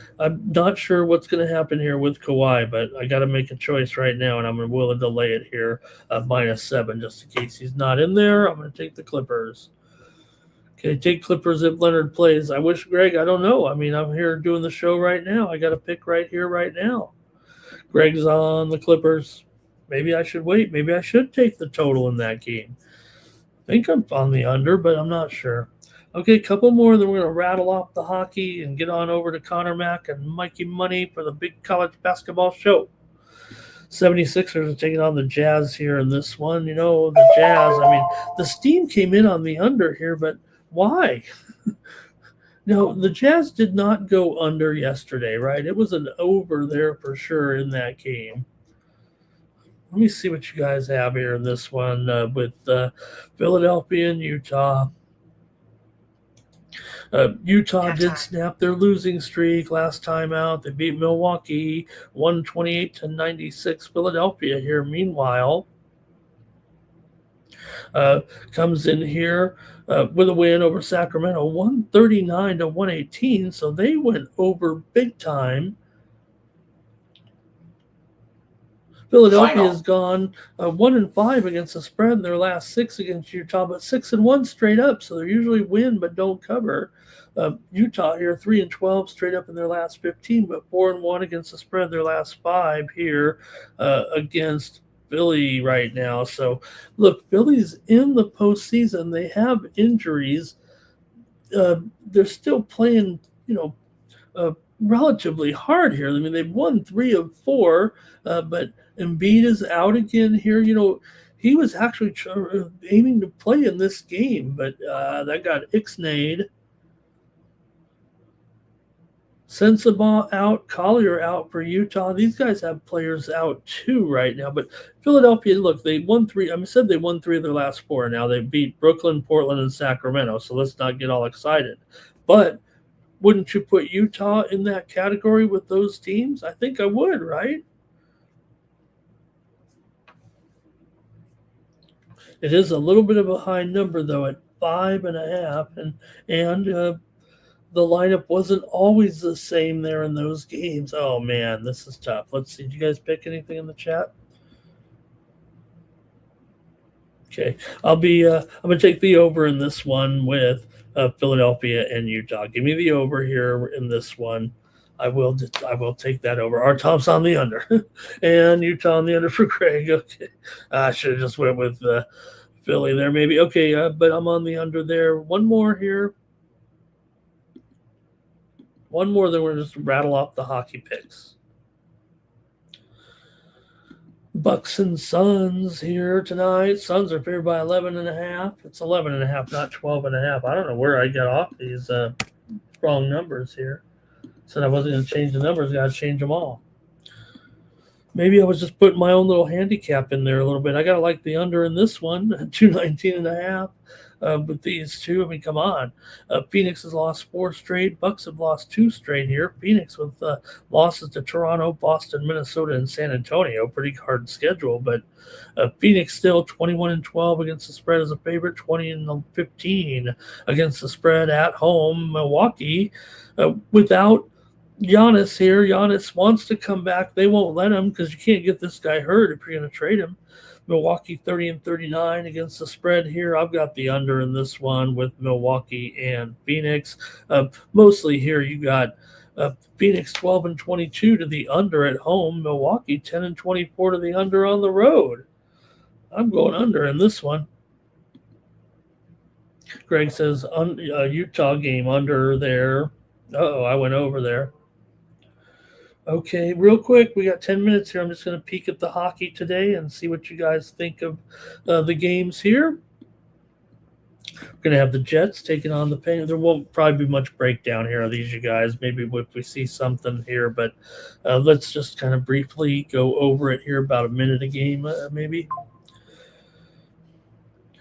not sure what's going to happen here with Kawhi, but I got to make a choice right now, and I'm willing to lay it here -7 just in case he's not in there. I'm going to take the Clippers. Okay, take Clippers if Leonard plays. I wish Greg, I don't know. I mean, I'm here doing the show right now. I got to pick right here, right now. Greg's on the Clippers. Maybe I should wait. Maybe I should take the total in that game. I think I'm on the under, but I'm not sure. Okay, a couple more, then we're going to rattle off the hockey and get on over to Connor Mack and Mikey Money for the big college basketball show. 76ers are taking on the Jazz here in this one. The Jazz, I mean, the steam came in on the under here, but why? No, the Jazz did not go under yesterday, right? It was an over there for sure in that game. Let me see what you guys have here in this one with Philadelphia and Utah. Utah did snap their losing streak last time out. They beat Milwaukee 128-96. Philadelphia here, meanwhile, comes in here with a win over Sacramento, 139-118. So they went over big time. Philadelphia has gone 1-5 against the spread in their last 6 against Utah, but 6-1 straight up. So they usually win but don't cover. Utah here 3-12 straight up in their last 15, but 4-1 against the spread their last 5 here against Philly right now. So look, Philly's in the postseason. They have injuries. They're still playing, relatively hard here. I mean, they've won 3 of 4, but Embiid is out again here. He was actually aiming to play in this game, but that got ixnayed. Sensabaugh out, Collier out for Utah. These guys have players out too right now. But Philadelphia, look, they won 3. I said they won 3 of their last 4. Now they beat Brooklyn, Portland, and Sacramento. So let's not get all excited. But wouldn't you put Utah in that category with those teams? I think I would, right? It is a little bit of a high number, though, at 5.5. And the lineup wasn't always the same there in those games. Oh, man, this is tough. Let's see. Did you guys pick anything in the chat? Okay. I'm going to take the over in this one with Philadelphia and Utah. Give me the over here in this one. I will take that over. Our Tom's on the under, and Utah on the under for Craig. Okay, I should have just went with Philly there, maybe. Okay, but I'm on the under there. One more here. One more, then we're just rattle off the hockey picks. Bucks and Suns here tonight. Suns are favored by 11.5. It's 11.5, not 12.5. I don't know where I got off these wrong numbers here. Said I wasn't going to change the numbers. Got to change them all. Maybe I was just putting my own little handicap in there a little bit. I got to like the under in this one, 219.5. With these two, I mean, come on. Phoenix has lost 4 straight. Bucks have lost 2 straight here. Phoenix with losses to Toronto, Boston, Minnesota, and San Antonio. Pretty hard schedule, but Phoenix still 21-12 against the spread as a favorite, 20-15 against the spread at home. Milwaukee without Giannis here. Giannis wants to come back. They won't let him because you can't get this guy hurt if you're going to trade him. Milwaukee 30-39 against the spread here. I've got the under in this one with Milwaukee and Phoenix. Mostly here you got Phoenix 12-22 to the under at home. Milwaukee 10-24 to the under on the road. I'm going under in this one. Greg says Utah game under there. Uh-oh, I went over there. Okay, real quick, we got 10 minutes here. I'm just going to peek at the hockey today and see what you guys think of the games here. We're going to have the Jets taking on the Penguins. There won't probably be much breakdown here of these, you guys. Maybe if we see something here, but let's just kind of briefly go over it here, about a minute a game, maybe.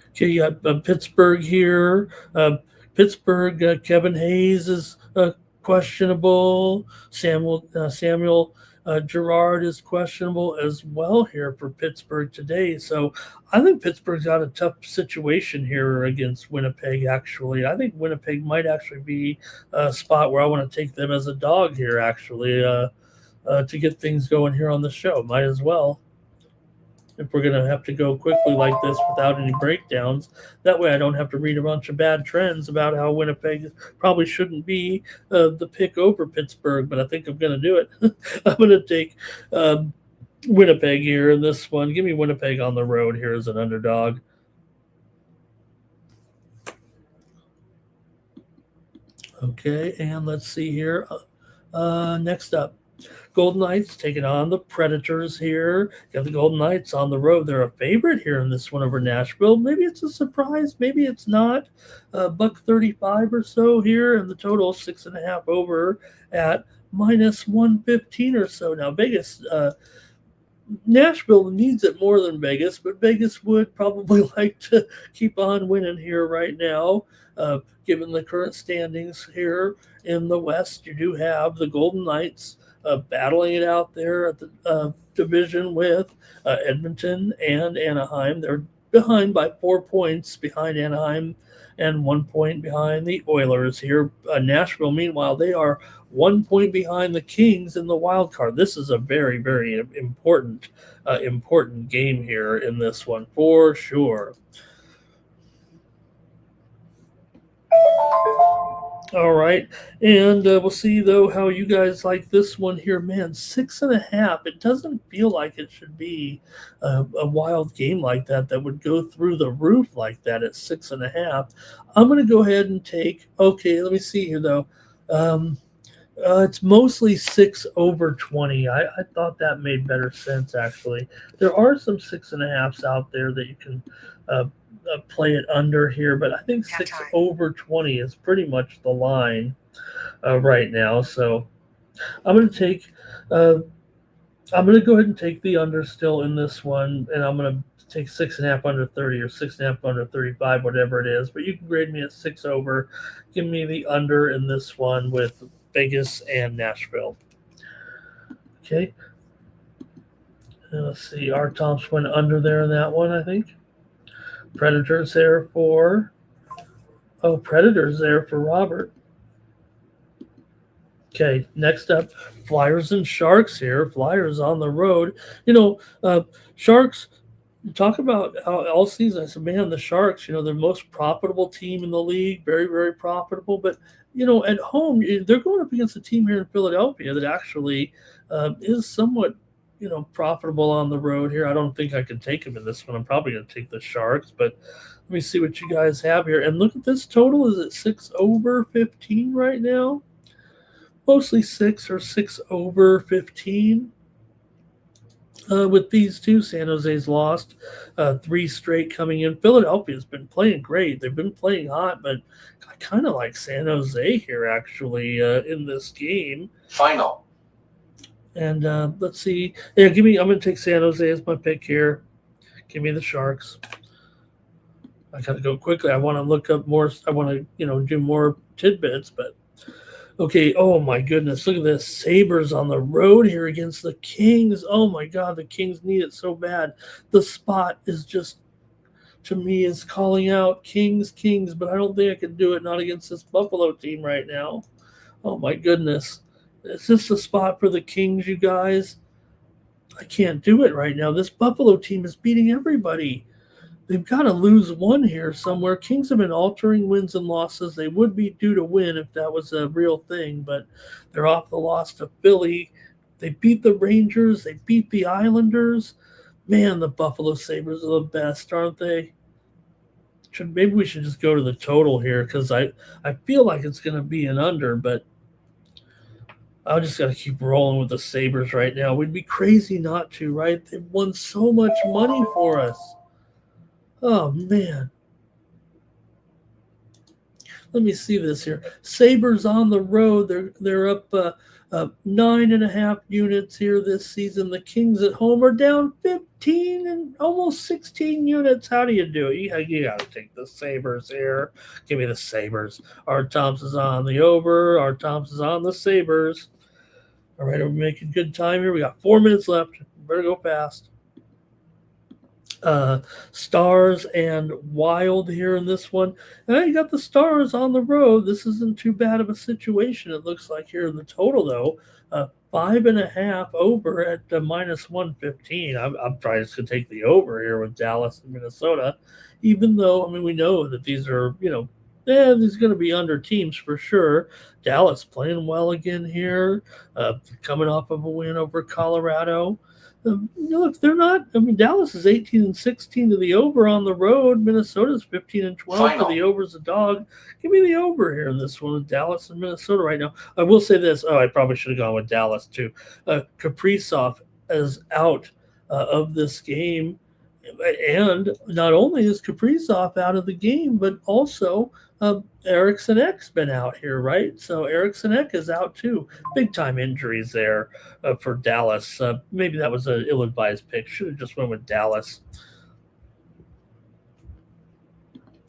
Okay, you got Pittsburgh here. Pittsburgh, Kevin Hayes is questionable. Samuel Girard is questionable as well here for Pittsburgh today. So I think Pittsburgh's got a tough situation here against Winnipeg, actually. I think Winnipeg might actually be a spot where I want to take them as a dog here, actually, to get things going here on the show. Might as well, if we're going to have to go quickly like this without any breakdowns. That way I don't have to read a bunch of bad trends about how Winnipeg probably shouldn't be the pick over Pittsburgh, but I think I'm going to do it. I'm going to take Winnipeg here in this one. Give me Winnipeg on the road here as an underdog. Okay, and let's see here. Next up, Golden Knights taking on the Predators here. Got the Golden Knights on the road. They're a favorite here in this one over Nashville. Maybe it's a surprise. Maybe it's not. $1.35 or so here, and the total 6.5 over at -115 or so. Now Vegas, Nashville needs it more than Vegas, but Vegas would probably like to keep on winning here right now. Given the current standings here in the West, you do have the Golden Knights battling it out there at the division with Edmonton and Anaheim. They're behind by 4 points behind Anaheim and 1 point behind the Oilers here. Nashville, meanwhile, they are 1 point behind the Kings in the wild card. This is a very, very important game here in this one for sure. All right, and we'll see, though, how you guys like this one here. Man, 6.5. It doesn't feel like it should be a wild game like that would go through the roof like that at 6.5. I'm going to go ahead and take, okay, let me see here, though. It's mostly 6 over 20. I thought that made better sense, actually. There are some 6.5s out there that you can play it under here, but I think 6 over 20 is pretty much the line right now. So I'm going to take I'm going to go ahead and take the under still in this one, and I'm going to take 6.5 under 30 or 6.5 under 35, whatever it is. But you can grade me at 6 over. Give me the under in this one with Vegas and Nashville. Okay. Let's see. Our Thompson went under there in that one, I think. Predators there for Robert. Okay, next up, Flyers and Sharks here. Flyers on the road. Sharks, talk about how all season, I said, man, the Sharks, they're the most profitable team in the league, very, very profitable. But, at home, they're going up against a team here in Philadelphia that actually is somewhat profitable on the road here. I don't think I can take them in this one. I'm probably going to take the Sharks, but let me see what you guys have here. And look at this total. Is it 6 over 15 right now? Mostly 6 or 6 over 15. With these two, San Jose's lost 3 straight coming in. Philadelphia's been playing great. They've been playing hot, but I kind of like San Jose here, actually, in this game. Final. And let's see. Yeah, I'm going to take San Jose as my pick here. Give me the Sharks. I got to go quickly. I want to look up more. I want to, do more tidbits, but okay. Oh my goodness. Look at this. Sabres on the road here against the Kings. Oh my God. The Kings need it so bad. The spot is just, to me, is calling out Kings, but I don't think I can do it. Not against this Buffalo team right now. Oh my goodness. Is this the spot for the Kings, you guys? I can't do it right now. This Buffalo team is beating everybody. They've got to lose one here somewhere. Kings have been altering wins and losses. They would be due to win if that was a real thing, but they're off the loss to Philly. They beat the Rangers. They beat the Islanders. Man, the Buffalo Sabres are the best, aren't they? Maybe we should just go to the total here because I feel like it's going to be an under, but I just got to keep rolling with the Sabres right now. We'd be crazy not to, right? They've won so much money for us. Oh, man. Let me see this here. Sabres on the road. They're up 9.5 units here this season. The Kings at home are down 15 and almost 16 units. How do you do it? You got to take the Sabres here. Give me the Sabres. Art Thompson's on the over. Art Thompson's on the Sabres. All right, we're making good time here. We got 4 minutes left. Better go fast. Stars and Wild here in this one. You got the Stars on the road. This isn't too bad of a situation, it looks like here in the total, though. 5.5 over at minus 115. I'm trying to take the over here with Dallas and Minnesota, even though, we know that these are, these are going to be under teams for sure. Dallas playing well again here, coming off of a win over Colorado. Look, they're not. Dallas is 18-16 to the over on the road. Minnesota's 15-12 to the over as a dog. Give me the over here in this one with Dallas and Minnesota right now. I will say this. Oh, I probably should have gone with Dallas too. Kaprizov is out of this game. And not only is Kaprizov out of the game, but also Eriksson Ek's been out here, right? So Eriksson Ek is out too. Big time injuries there for Dallas. Maybe that was an ill-advised pick. Should have just went with Dallas.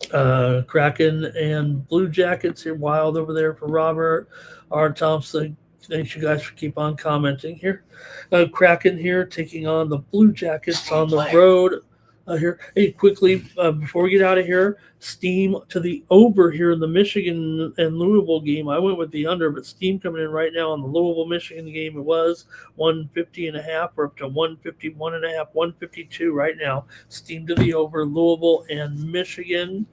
Kraken and Blue Jackets here, Wild over there for Robert. R. Thompson. Thanks, you guys, for keep on commenting here. Kraken here taking on the Blue Jackets on the road. Here, hey, quickly before we get out of here, Steam to the over here in the Michigan and Louisville game. I went with the under, but Steam coming in right now on the Louisville Michigan game. It was 150.5. We're up to 151.5, 152 right now. Steam to the over, Louisville and Michigan.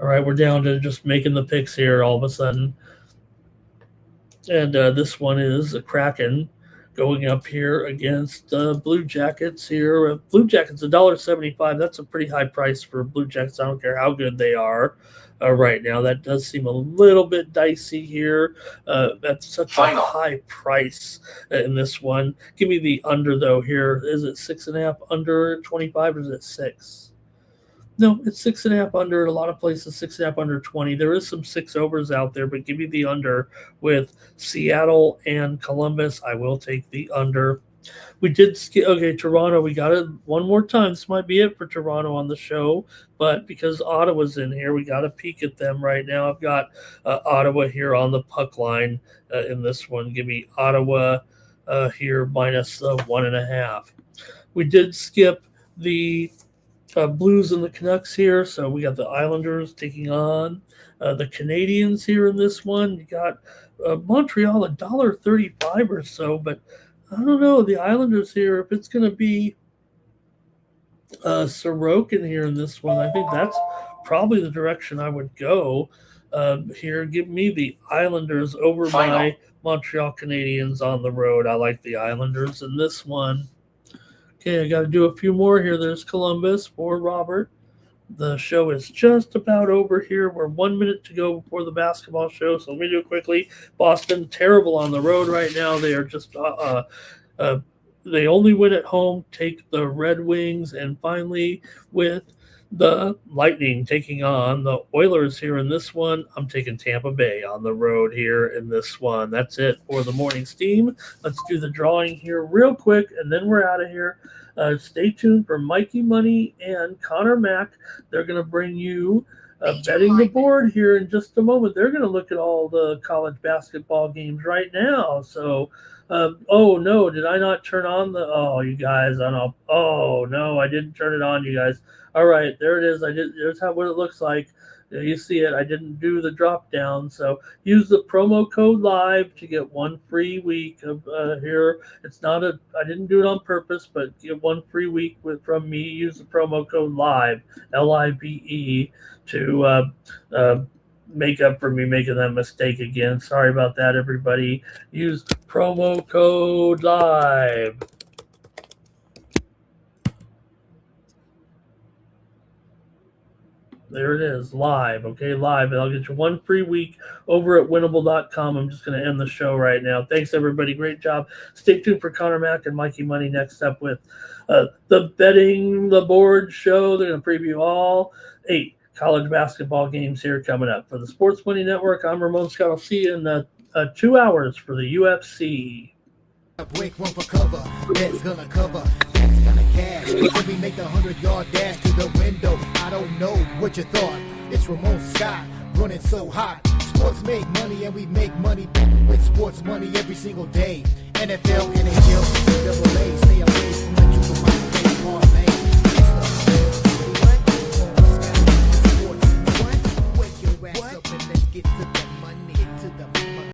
All right, we're down to just making the picks here all of a sudden. And this one is a Kraken going up here against Blue Jackets here. Blue Jackets, $1.75. That's a pretty high price for Blue Jackets. I don't care how good they are right now. That does seem a little bit dicey here. That's such a high price in this one. Give me the under, though, here. Is it 6.5 under 25 or is it 6? No, it's 6.5 under. A lot of places 6.5 under 20. There is some 6 overs out there, but give me the under with Seattle and Columbus. I will take the under. We did skip. Okay, Toronto. We got it one more time. This might be it for Toronto on the show, but because Ottawa's in here, we got to peek at them right now. I've got Ottawa here on the puck line in this one. Give me Ottawa here minus 1.5. We did skip the Blues and the Canucks here. So we got the Islanders taking on the Canadians here in this one. You got Montreal $1.35 or so, but I don't know. The Islanders here, if it's going to be Sorokin here in this one, I think that's probably the direction I would go here. Give me the Islanders over my Montreal Canadiens on the road. I like the Islanders in this one. Okay, I got to do a few more here. There's Columbus for Robert. The show is just about over here. We're 1 minute to go before the basketball show, so let me do it quickly. Boston, terrible on the road right now. They are just they only win at home, take the Red Wings, and finally with The Lightning taking on the Oilers here in this one. I'm taking Tampa Bay on the road here in this one. That's it for the morning steam. Let's do the drawing here real quick, and then we're out of here. Stay tuned for Mikey Money and Connor Mack. They're going to bring you betting the board here in just a moment. They're going to look at all the college basketball games right now. So, oh no, did I not turn on the? Oh, you guys, I don't. Oh no, I didn't turn it on, you guys. All right, there it is. I did. There's what it looks like. You see it. I didn't do the drop down. So use the promo code LIVE to get 1 free week of here. It's not a. I didn't do it on purpose, but get 1 free week from me. Use the promo code LIVE, LIVE, to make up for me making that mistake again. Sorry about that, everybody. Use promo code LIVE. There it is, live, okay, live. And I'll get you 1 free week over at winnable.com. I'm just going to end the show right now. Thanks, everybody. Great job. Stay tuned for Connor Mack and Mikey Money next up with the Betting the Board show. They're going to preview all 8 college basketball games here coming up. For the Sports Money Network, I'm Ramon Scott. I'll see you in 2 hours for the UFC. Break one for cover, that's gonna cover, that's gonna cash. Then we make the 100-yard dash to the window. I don't know what you thought. It's Ramon Scott running so hot. Sports make money and we make money with sports money every single day. NFL, NHL, NCAA, stay away from the juice of my parlay.